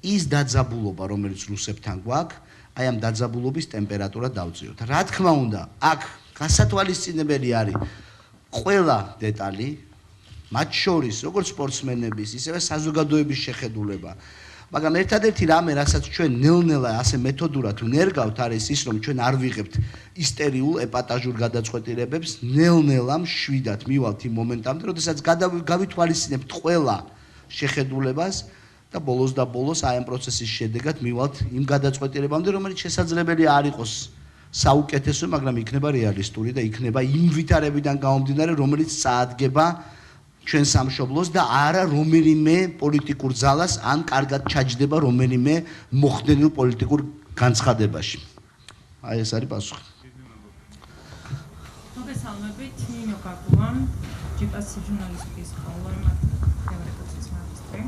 ის დაძაბულობა, რომელიც რუსებთან გვაქვს, აი ამ დაძაბულობის ტემპერატურა დავწიოთ. რა თქმა უნდა, აქ გასათვალისწინებელი არის ყველა დეტალი, მათ შორის როგორც სპორტსმენების, ისევე საზოგადოების შეხედულება. მაგრამ ერთადერთი რამე, რასაც ჩვენ ნელ-ნელა ასე მეთოდურად ვნერგავთ, არის ის, რომ ჩვენ არ ვიღებთ ისტერიულ ეპატაჟურ გადაწყვეტილებებს, ნელ-ნელა მშვიდად მივალთ იმ მომენტამდე, როდესაც გავითვალისწინებთ ყველა შეხედულებას და ბოლოს და ბოლოს აი ამ პროცესის შედეგად მივალთ იმ გადაწყვეტილებამდე, რომელიც შესაძლებელი არ იყოს საუკეთესო, მაგრამ იქნება რეალისტური და იქნება იმ ვითარებიდან გამომდინარე, რომელიც წაადგება ჩვენ სამშობლოს და არა რომელიმე პოლიტიკურ ძალას ან კარგად ჩაჯდება რომელიმე მოხდენილ პოლიტიკურ განცხადებაში. აი ეს არის პასუხი. მოგესალმებით, ნინო გაგუა, ჯიპასი ჟურნალისტიკის სკოლა, მეორე კურსის მაგისტრი.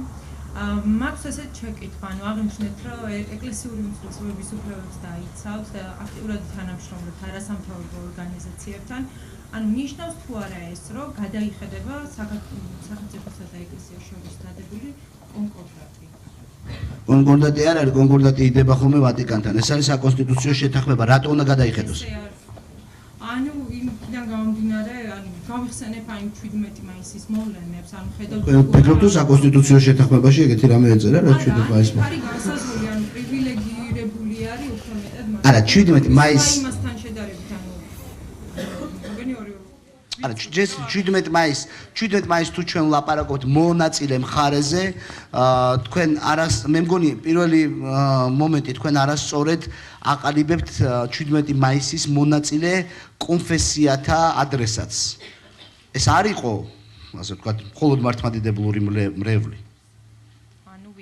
მაქვს ესეთ შეკითხვა, ანუ აღნიშნეთ, რომ ეკლესიური უმცირესობების უფლებებს დაიცავთ და აქტიურად თანამშრომლობთ არასამთავრობო ორგანიზაციებთან. ანუ ნიშნავს თუ არა ეს, რომ გადაიხედება სახელმწიფოსა და ეკლესიას შორის დადებული კონკორდატი. კონკორდატი არ არის, კონკორდატი იდება ხოლმე ვატიკანთან. ეს არის საკონსტიტუციო შეთანხმება, რატო უნდა გადაიხედოს? ანუ იმიდან გამომდინარე, ანუ გავიხსენებ აი 17 მაისის მოვლენებს, ანუ ხედავთ ფიქრობ თუ საკონსტიტუციო შეთანხმებაში ეგეთი რამე ეწერა, რა 17 მაისს? არის განსაზღვრული, ანუ პრივილეგირებული არის უფრო მეტად მას. არა, 17 მაისს იმასთან შედარებით, ანუ მოგენი ორი არა, 17 მაისს თუ ჩვენ ვლაპარაკობთ მონაწილე მხარეზე, თქვენ არას მე მგონი პირველი მომენტი თქვენ არასწორად აყალიბებთ 17 მაისის მონაწილე კონფესიათა ადრესატს. ეს არ იყო, ასე ვთქვათ, მხოლოდ მართლმადიდებლური მრევლი.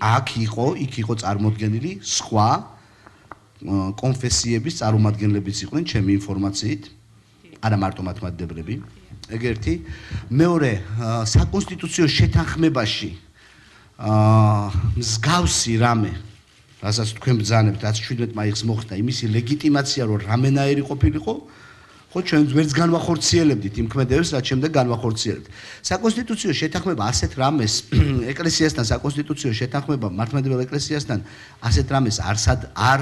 აქ იყო წარმოდგენილი სხვა კონფესიების წარმომადგენლებიც იყვნენ ჩემი ინფორმაციით, არა მარტო მართლმადიდებლები. ეგერთი, მეორე, საკონსტიტუციო შეთანხმებაში მსგავსი რამე, რასაც თქვენ ბრძანებთ, რაც 17 მაისს მოხდა, იმისი ლეგიტიმაცია რომ რამენაირი ყოფილიყო, ხო ჩვენ ვერც განვახორციელებდით იმ ქმედებებს, რაც შემდეგ განვახორციელებთ. საკონსტიტუციო შეთანხმება ასეთ რამეს ეკლესიასთან, საკონსტიტუციო შეთანხმება მართლმადიდებელ ეკლესიასთან ასეთ რამეს არ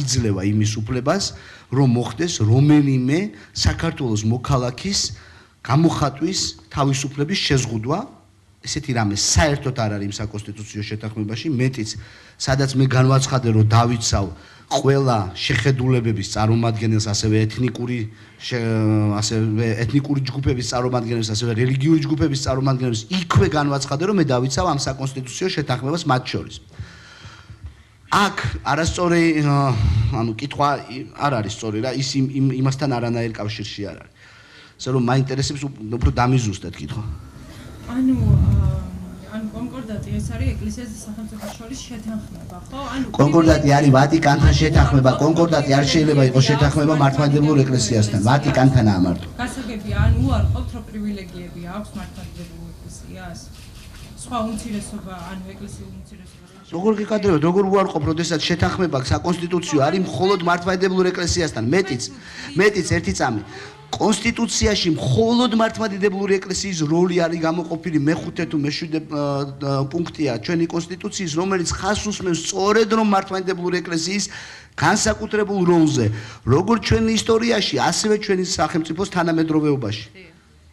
იძლევა იმის უფლებას, რომ მოხდეს რომელიმე საქართველოს მოქალაქის გამოხატვის თავისუფლების შეზღუდვა. ესეთი რამე საერთოდ არ არის იმ საკონსტიტუციო შეთანხმებაში, მეტიც სადაც მე განვაცხადე რომ დავიცავ ყველა შეხედულებების წარმომადგენელს, ასევე ეთნიკური ჯგუფების წარმომადგენელს, ასევე რელიგიური ჯგუფების წარმომადგენელს, იქვე განვაცხადე რომ მე დავიცავ ამ საკონსტიტუციო შეთანხმებას მათ შორის. აქ არასწორი, ანუ კითხვა არ არის სწორი რა, ის იმასთან არანაირ კავშირში არ არის. ასე რომ მაინტერესებს უფრო დამიზუსტეთ კითხვა. ანუ კონკორდატი ეს არის ეკლესიას და სახელმწიფოს შორის შეთანხმება, ხო? ანუ კონკორდატი არის ვატიკანთან შეთანხმება, კონკორდატი არ შეიძლება იყოს შეთანხმება მართლმადიდებლურ ეკლესიასთან, ვატიკანთანაა მარტო. გასაგებია, ანუ უარყოფთ, რომ პრივილეგიები აქვს მართლმადიდებლურ ეკლესიას? სხვა უმცირესობა, ანუ ეკლესიურ უმცირესობას. როგორ გიკადრებთ, როგორ უარყოფ, როდესაც შეთანხმება საკონსტიტუციო არის მხოლოდ მართლმადიდებლურ ეკლესიასთან, მეტიც ერთი წამი. კონსტიტუციაში მხოლოდ მართლმადიდებლური ეკლესიის როლი არის გამოყოფილი მე-5 თუ მე-7 პუნქტია ჩვენი კონსტიტუციის, რომელიც ხაზს უსმენს სწორედ რომ მართლმადიდებლური ეკლესიის განსაკუთრებულ როლზე, როგორც ჩვენი ისტორიაში, ასევე ჩვენი სახელმწიფოს თანამედროვეობაში.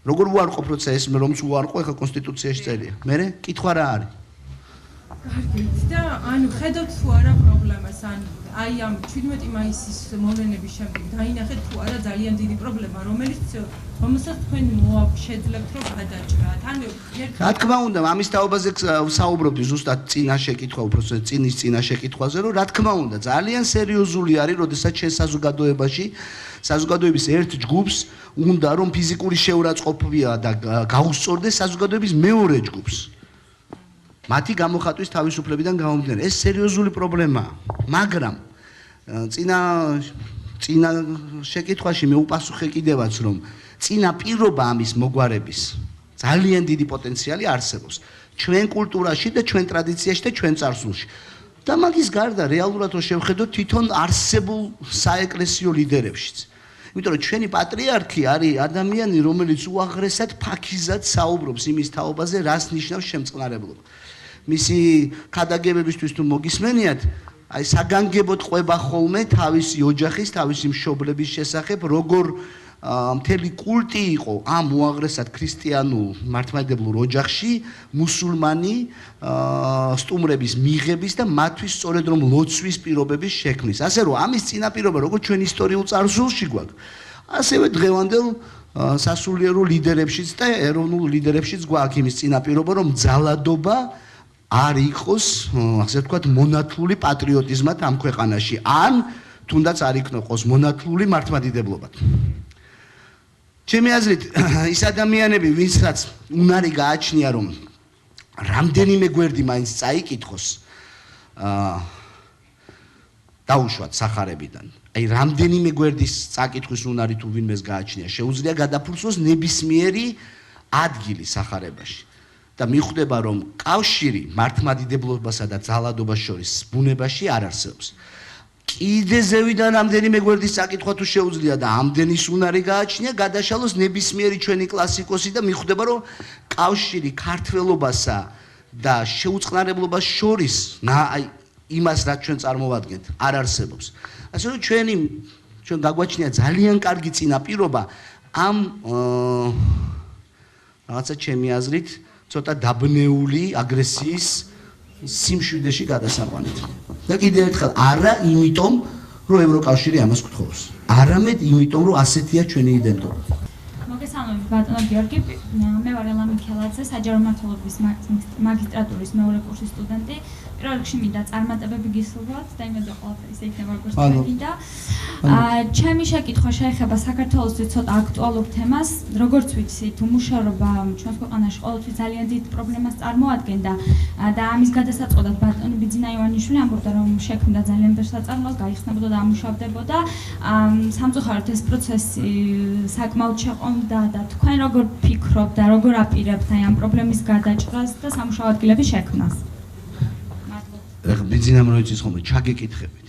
როგორ უარყოფ, როცა ეს რომც უარყო, ეხლა კონსტიტუციაში წერია. მერე კითხვა რა არის? კარგით და ანუ ხედავთ თუ არა პრობლემას, ანუ აი ამ 17 მაისის მოვლენების შემდეგ დაინახეთ თუ არა ძალიან დიდი პრობლემა, რომელსაც თქვენ შეძლებთ რომ გადაჭრათ. ანუ რა თქმა უნდა, ამის თაობაზე ვსაუბრობდი ზუსტად წინა შეკითხვა, უბრალოდ წინის წინა შეკითხვაზე, რომ რა თქმა უნდა, ძალიან სერიოზული არის, როდესაც შენ საზოგადოების ერთ ჯგუფს უნდა რომ ფიზიკური შეურაცხყოფა და გაუსწორდეს საზოგადოების მეორე ჯგუფს. მათი გამოხატვის თავისუფლებიდან გამომდინარე, ეს სერიოზული პრობლემაა, მაგრამ წინა შეკითხვაში მე უპასუხე კიდევაც რომ წინა პირობა ამის მოგვარების ძალიან დიდი პოტენციალი არსებობს ჩვენ კულტურაში და ჩვენ ტრადიციაში და ჩვენ წარსულში და მაგის გარდა რეალურად რო შევხედოთ თვითონ არსებულ საეკლესიო ლიდერებშიც. იმიტომ რომ ჩვენი პატრიარქი არის ადამიანი, რომელიც უაღრესად ფაქიზად საუბრობს იმის თაობაზე, რას ნიშნავს შემწყნარებლობა. მისი ქადაგებებისთვის თუ მოგისმენიათ, აი საგანგებოდ ყვება ხოლმე თავისი ოჯახის, თავისი მშობლების შესახებ, როგორ მთელი კულტი იყო ამ უაღრესად ქრისტიანულ მართლმადიდებლურ ოჯახში მუსულმანი სტუმრების მიღების და მათთვის სწორედ რომ ლოცვის პირობების შექმნის. ასე რომ ამის წინაპირობა როგორც ჩვენ ისტორიულ წარსულში გვაქვს, ასევე დღევანდელ სასულიერო ლიდერებშიც და ეროვნულ ლიდერებშიც გვაქვს იმის წინაპირობა, რომ ძალადობა არ იყოს, ასე ვთქვათ, მონათლული პატრიოტიზმად ამ ქვეყანაში, ან თუნდაც არ იქნოს მონათლული მართლმადიდებლობად. ჩემი აზრით ის ადამიანები, ვინცაც უნარი გააჩნია, რომ რამდენიმე გვერდი მაინც წაიკითხოს დაუშვათ სახარებიდან. აი რამდენიმე გვერდის წაკითხვის უნარი თუ ვინმეს გააჩნია, შეუძლია გადაფურცოს ნებისმიერი ადგილი სახარებაში. და მიხვდება, რომ კავშირი მართლმადიდებლობასა და ძალადობას შორის ბუნებაში არ არსებობს. კიდე ზევიდან რამდენიმე გვერდის წაკითხვა თუ შეუძლია და ამდენის უნარი გააჩნია, გადაშალოს ნებისმიერი ჩვენი კლასიკოსი და მიხვდება, რომ კავშირი ქართველობასა და შეუწყნარებლობას შორის აი იმას რაც ჩვენ წარმოვადგენთ არ არსებობს. ასე რომ ჩვენ გაგვაჩნია ძალიან კარგი წინაპირობა ამ რაღაცა ჩემი აზრით ცოტა დაბნეული აგრესიის სიმშვიდეში გადასაყვანით. და კიდევ ერთხელ არა იმიტომ რომ ევროკავშირი ამას გთხოვს. არამედ იმიტომ რომ ასეთია ჩვენი იდენტობა. მოგესალმებით ბატონო გიორგი, მე ვარ ელლა მიქელაძე, საჯარო მმართველობის მაგისტრატურის მეორე კურსის სტუდენტი. პირველ რიგში მინდა წარმატებები გისურვოთ და იმედი ყველაფერი იქნება როგორც წინდა. ჩემი შეკითხვა შეეხება საქართველოსთვის ცოტა აქტუალურ თემას. როგორც ვიცით, უმუშევრობა ჩვენს ქვეყანაში ყოველთვის ძალიან დიდ პრობლემას წარმოადგენდა და ამის გადასაწყოდად ბატონი ბიძინა ივანიშვილი ამბობდა, რომ შექმნა ძალიან ბევრ საწარმოას, გაიხსნებოდა და ამუშავდებოდა. სამწუხაროდ ეს პროცესი საკმაოდ შეყონდა და თქვენ როგორ ფიქრობთ და როგორ აპირებთ აი ამ პრობლემის გადაჭრას და სამუშაო ადგილების შექმნას? ბიძინა მოიწვის ხოლმე ჩაგეკითხებით.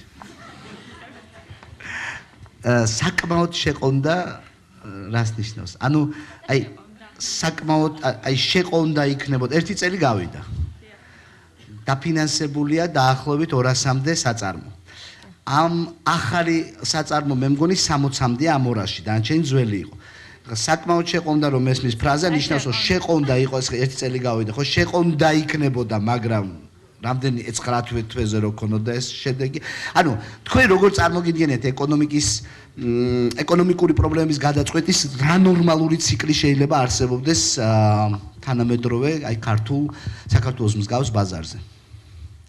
საკმაოდ შეყონდა რას ნიშნავს? ანუ აი საკმაოდ აი შეყონდა იქნებოდა ერთი წელი გავიდა. დაფინანსებულია დაახლოებით 200-მდე საწარმო. ამ ახალი საწარმო მე მგონი 60-მდე ამ ორაში, დანარჩენი ძველი იყო. საკმაოდ შეყონდა რომ ესმის ფრაზა ნიშნავს რომ შეყონდა იყო ეს ერთი წელი გავიდა, ხო შეყონდა იქნებოდა, მაგრამ რამდენი 9 თვეზე რო ქონოდა ეს შედეგი. ანუ თქვენ როგორ წარმოგიდგენთ ეკონომიკური პრობლემების გადაწყვეტის რა ნორმალური ციკლი შეიძლება არსებობდეს თანამედროვე აი საქართველოს მსგავს ბაზარზე?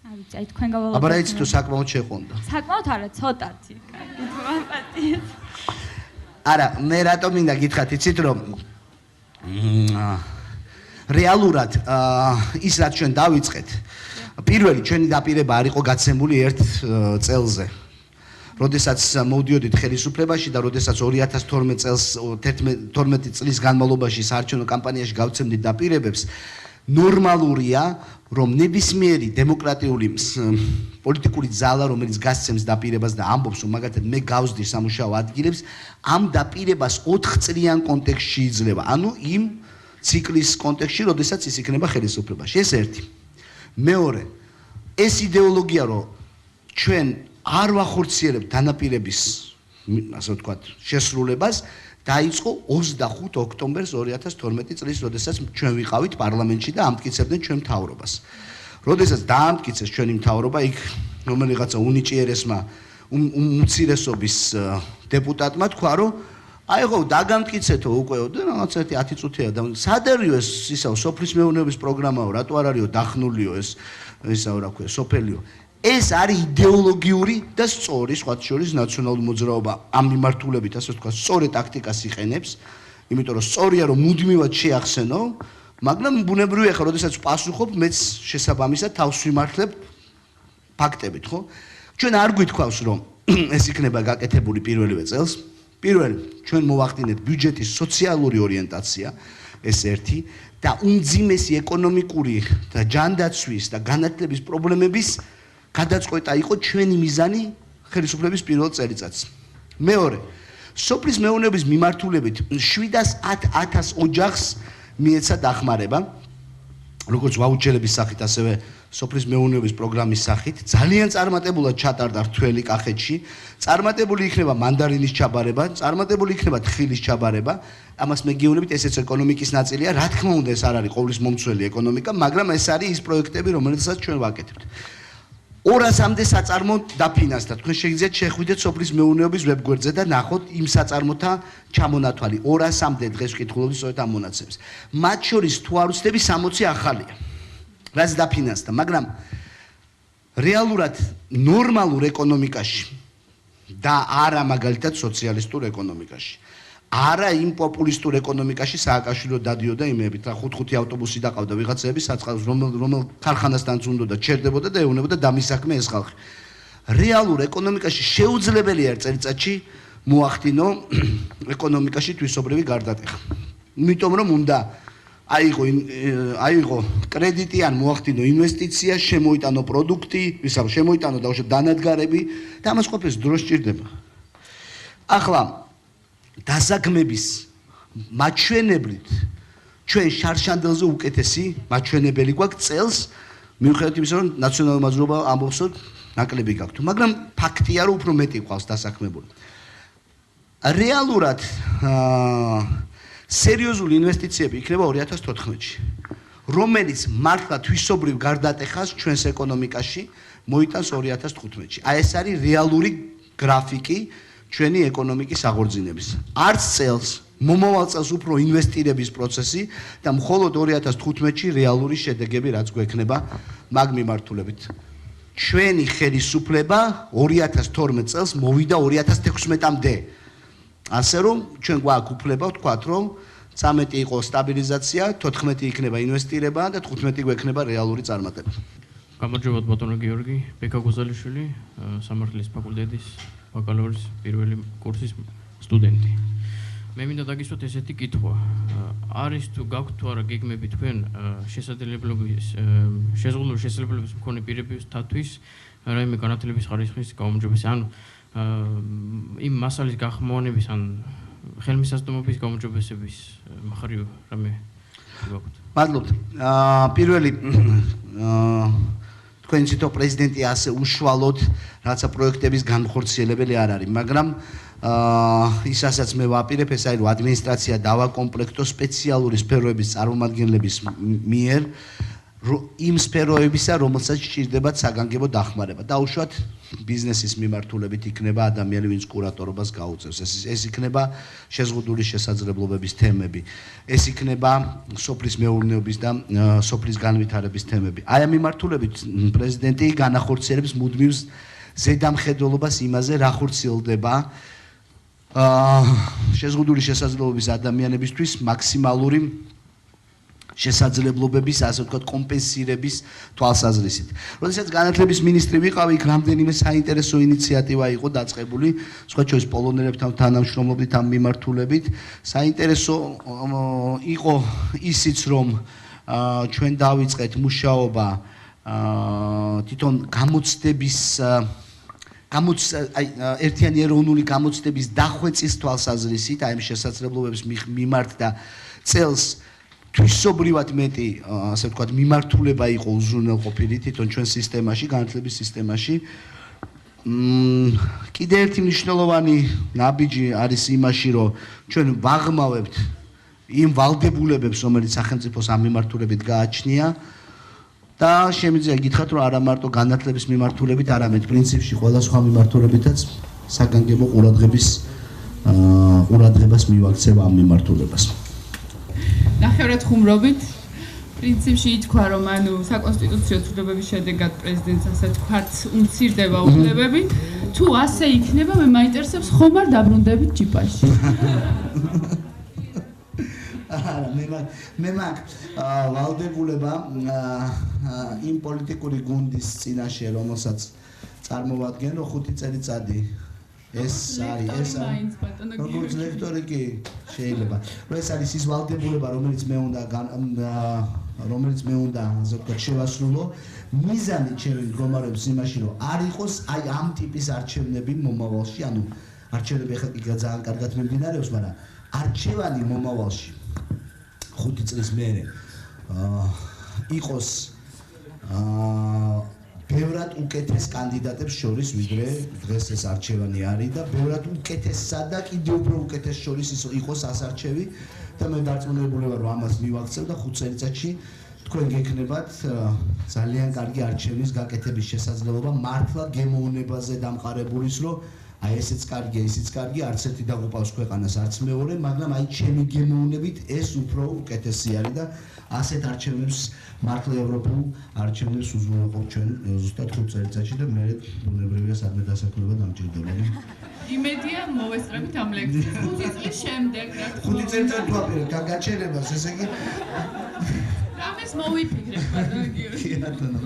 აი ვიცი, აი თქვენ გავალობთ. აბა რა იცით თუ საკმაოდ შეყონდა? საკმაოდ არა, ცოტათი. მაპატიეთ. არა, მე რატომ მინდა გითხრათ, იცით რომ რეალურად ის რაც ჩვენ დავიწყეთ პირველი ჩვენი დაპირება არ იყო გაცემული ერთ წელზე. როდესაც მოვდიოდით ხელისუფლებაში და როდესაც 2012 წელს 12 წლის განმავლობაში საარჩევნო კამპანიაში გავცემდით დაპირებებს, ნორმალურია, რომ ნებისმიერი დემოკრატიული პოლიტიკური ძალა, რომელიც გასცემს დაპირებას და ამბობს, რომ მაგათად მე გავსდիր სამუშაო ადგილებს, ამ დაპირებას 4 წლიან კონტექსტში იძლევა. ანუ იმ ციკლის კონტექსტში, როდესაც ის იქნება ხელისუფლებაში. ეს ერთი. მეორე, ეს იდეოლოგია, რომ ჩვენ არ ვახორციელებთ დანაპირების, ასე ვთქვათ, შესრულებას, დაიწყო 25 ოქტომბერს 2012 წლის, როდესაც ჩვენ ვიყავით პარლამენტში და ამტკიცებდნენ ჩვენ მთავრობას. როდესაც დაამტკიცეს ჩვენი მთავრობა, იქ რომელიღაცა უნიჭიერესმა უმცირესობის დეპუტატმა თქვა, რომ აი ხო დაგამტკიცეთო უკეო და რაღაც 10 წუთია და სადერიო ეს ისაო სოფლის მეურნეობის პროგრამაო, რატო არ არისო დახნულიო ეს ისაო რა ქვია სოფელიო. ეს არის იდეოლოგიური და სწორი სხვათა შორის ნაციონალური მოძრაობა ამ მიმართულებით ასე ვთქვათ სწორი ტაქტიკას იყენებს, იმიტომ რომ სწორია რომ მუდმივად შეახსენო, მაგრამ ბუნებრივია ხა როდესაც პასუხობ მეც შესაბამისად თავს ვიმართლებ ფაქტებით, ხო? ჩვენ არ გვითქვავს რომ ეს იქნება გაკეთებული პირველივე წელს. პირველი, ჩვენ მოვახდინეთ ბიუჯეტის სოციალური ორიენტაცია, ეს ერთი და უმძიმესი ეკონომიკური და ჯანდაცვის და განათლების პრობლემების გადაწყვეტა იყო ჩვენი მიზანი ხელისუფლების პირველ წელიწადს. მეორე, სოფლის მეურნეობის მიმართულებით 710,000 ოჯახს მიეცა დახმარება, როგორც ვაუჩერების სახით, ასევე სოფლის მეურნეობის პროგრამის სახით. ძალიან წარმატებულად ჩატარდა რთველი კახეთში. წარმატებული იქნება მანდარინის ჩაბარება, წარმატებული იქნება თხილის ჩაბარება. ამას მეგეუნებით ესეც ეკონომიკის ნაწილია. რა თქმა უნდა, ეს არ არის ყოვლის მომცველი ეკონომიკა, მაგრამ ეს არის ის პროექტები, რომელსაც ჩვენ ვაკეთებთ. 200-მდე საწარმო დაფინანსდა. თქვენ შეგიძლიათ შეხვიდეთ სოფლის მეურნეობის ვებგვერდზე და ნახოთ იმ საწარმოთა ჩამონათვალი. 200-მდე დღეს ვკითხულობთ სწორედ ამ მონაცემს. მათ შორის თუ არ ვცდები 60 ახალია. რაც დაფინანსდა, მაგრამ რეალურად ნორმალურ ეკონომიკაში და არა მაგალითად სოციალისტურ ეკონომიკაში არა იმ პოპულისტურ ეკონომიკაში სააკაშვილო დადიოდა იმებით, რა 5-5 ავტობუსი დაყავდა ვიღაცები საწყავს რომელ ქარხანასთანაც უნდა ჩერდებოდა და ეუბნებოდა დამისაქმე ეს ხალხი. რეალურ ეკონომიკაში შეუძლებელია წელიწადში მოახდინო ეკონომიკაში თვისობრივი გარდატეხა. იმიტომ რომ უნდა აიღო კრედიტი ან მოახდინო ინვესტიცია, შემოიტანო პროდუქტი, შემოიტანო და დანადგარები და ამას ყოფილს დრო სჭირდება. ახლა დასაქმების მაჩვენებლით ჩვენ შარშანდელზე უკეთესი მაჩვენებელი გვაქვს წელს, მიუხედავად იმისა, რომ ნაციონალური მაზრობა ამბობს, რომ ნაკლები გაქვთ, მაგრამ ფაქტია, რომ უფრო მეტი ყავს დასაქმებული. რეალურად სერიოზული ინვესტიციები იქნება 2014-ში, რომელიც მართლა თვისობრივ გარდატეხას ჩვენს ეკონომიკაში მოიტანს 2015-ში. აი ეს არის რეალური გრაფიკი ჩვენი ეკონომიკის აღორძინების. არც წელს, მომავალ წელს უფრო ინვესტირების პროცესი და მხოლოდ 2015-ში რეალური შედეგები რაც გვექნება მაგ მიმართულებით. ჩვენი ხელისუფლება 2012 წელს მოვიდა 2016-მდე. ასე რომ ჩვენ გვაქვს უფლება ვთქვათ, რომ 13 იყო სტაბილიზაცია, 14 იქნება ინვესტირება და 15 გვექნება რეალური წარმატება. გამარჯობა ბატონო გიორგი, ბეკა გოზალიშვილი, სამართლის ფაკულტეტის ბაკალავრის პირველი კურსის სტუდენტი. მე მინდა დაგისვათ ესეთი კითხვა. არის თუ გაქვთ თუ არა გეგმები თქვენ შესაძლებლობის შეზღუდული შესაძლებლობის მქონე პირებისათვის რაიმე განათლების ხარისხის გაუმჯობესება, ანუ იმ მასალის გახმოვანების ან ხელმისაწვდომობის გაუმჯობესების მხრივ რამე გაქვთ? მადლობთ. პირველი თქვენ ციტო პრეზიდენტი ასე უშუალოდ რაცა პროექტების განხორციელებელი არ არის, მაგრამ ისასაც მე ვაპირებ, ეს არის რომ ადმინისტრაცია დავაკომპლექტო სპეციალური სფეროების წარმომადგენლების მიერ იმ სფეროებისა, რომელსაც სჭირდებათ საგანგებო დახმარება. დაუშვათ ბიზნესის მიმართულებით იქნება ადამიანი, ვინც კურატორობას გაუწევს. ეს იქნება შეზღუდული შესაძლებლობების თემები. ეს იქნება სოფლის მეურნეობის და სოფლის განვითარების თემები. აი ამ მიმართულებით პრეზიდენტი განახორციელებს მუდმივ ზედამხედველობას იმაზე, რა ხორციელდება შეზღუდული შესაძლებლობის ადამიანებისთვის მაქსიმალური შესაძლებლობების, ასე ვთქვათ, კომპენსირების თვალსაზრისით. როდესაც განათლების მინისტრი ვიყავი, იქ რამდენიმე საინტერესო ინიციატივა იყო დაწყებული, სხვა შორის პოლონელებთან თანამშრომლობით ამ მიმართულებით. საინტერესო იყო ისიც, რომ ჩვენ დავიწყეთ მუშაობა თვითონ გამოცდების ერთიანი ეროვნული გამოცდების დახვეწის თვალსაზრისით, აი ამ შესაძლებლობების მიმართ და წელს თვისობრივად მეტი, ასე ვთქვათ, მიმართულება იყო უზრუნველყოფილი თვითონ ჩვენ სისტემაში, განათლების სისტემაში. კიდე ერთი მნიშვნელოვანი ნაბიჯი არის იმაში, რომ ჩვენ ვაღმავებთ იმ ვალდებულებებს, რომელიც სახელმწიფოს ამ მიმართულებით გააჩნია და შემიძლია გითხრათ, რომ არა მარტო განათლების მიმართულებით, არამედ პრინციპში ყველა სხვა მიმართულებითაც საგანგებო ყურადღებას მივაქცევ ამ მიმართულებას. ნახევრად ხუმრობით პრინციპში ითქვა, რომ ანუ საკონსტიტუციო ცვლილებების შედეგად პრეზიდენტს ასე თქვათ უმცირდება უფლებები, თუ ასე იქნება, მე მაინტერესებს ხომ არ დაბრუნდებით ჯიპაში. მე მაგ ვალდებულება იმ პოლიტიკური გუნდის წინაშე, რომელსაც წარმოვადგენ, რომ 5 წელიწადი ეს არის როგორც ლექტორი კი შეიძლება. ეს არის ის ვალდებულება, რომელიც მე უნდა ასე ვთქვათ შევასრულო. მიზანი ჩემი მდგომარეობს იმაში, რომ არ იყოს აი ამ ტიპის არჩევნები მომავალში, ანუ არჩევნები ახლა კი ძალიან კარგად მიმდინარეობს, მაგრამ არჩევანი მომავალში 5 წლის მერე იყოს ბევრად უკეთეს კანდიდატებს შორის, ვიდრე დღეს ეს არჩევანი არის და ბევრად უკეთესსა და კიდევ უფრო უკეთეს შორის იყოს ასარჩევი და მე დარწმუნებული ვარ, რომ ამას მივაქცევ და 5 წელიწადში თქვენ გექნებათ ძალიან კარგი არჩევნის გაკეთების შესაძლებლობა, მართლა გემოვნებაზე დამყარებულის, რომ აი ესეც კარგია, ისიც კარგია, არც ერთი დაღუპავს ქვეყანას, არც მეორე, მაგრამ აი ჩემი გემოვნებით ეს უფრო უკეთესი არის და ასეთ არჩევნებს მართლა ევროპულ არჩევნებს უზრუნველყოფ ჩვენ ზუსტად 5 წელიწადში და მე ბუნებრივია სადმე დასაქმება დამჭირდება. იმედია მოვესწრებით ამ ლექციას 5 წლის შემდეგ, რა თქმა უნდა. 5 წელიწად ვაპირებ გაგაჩერებას, ესე იგი რამეს მოვიფიქრებ, ბატონო გიორგი. კი, ბატონო,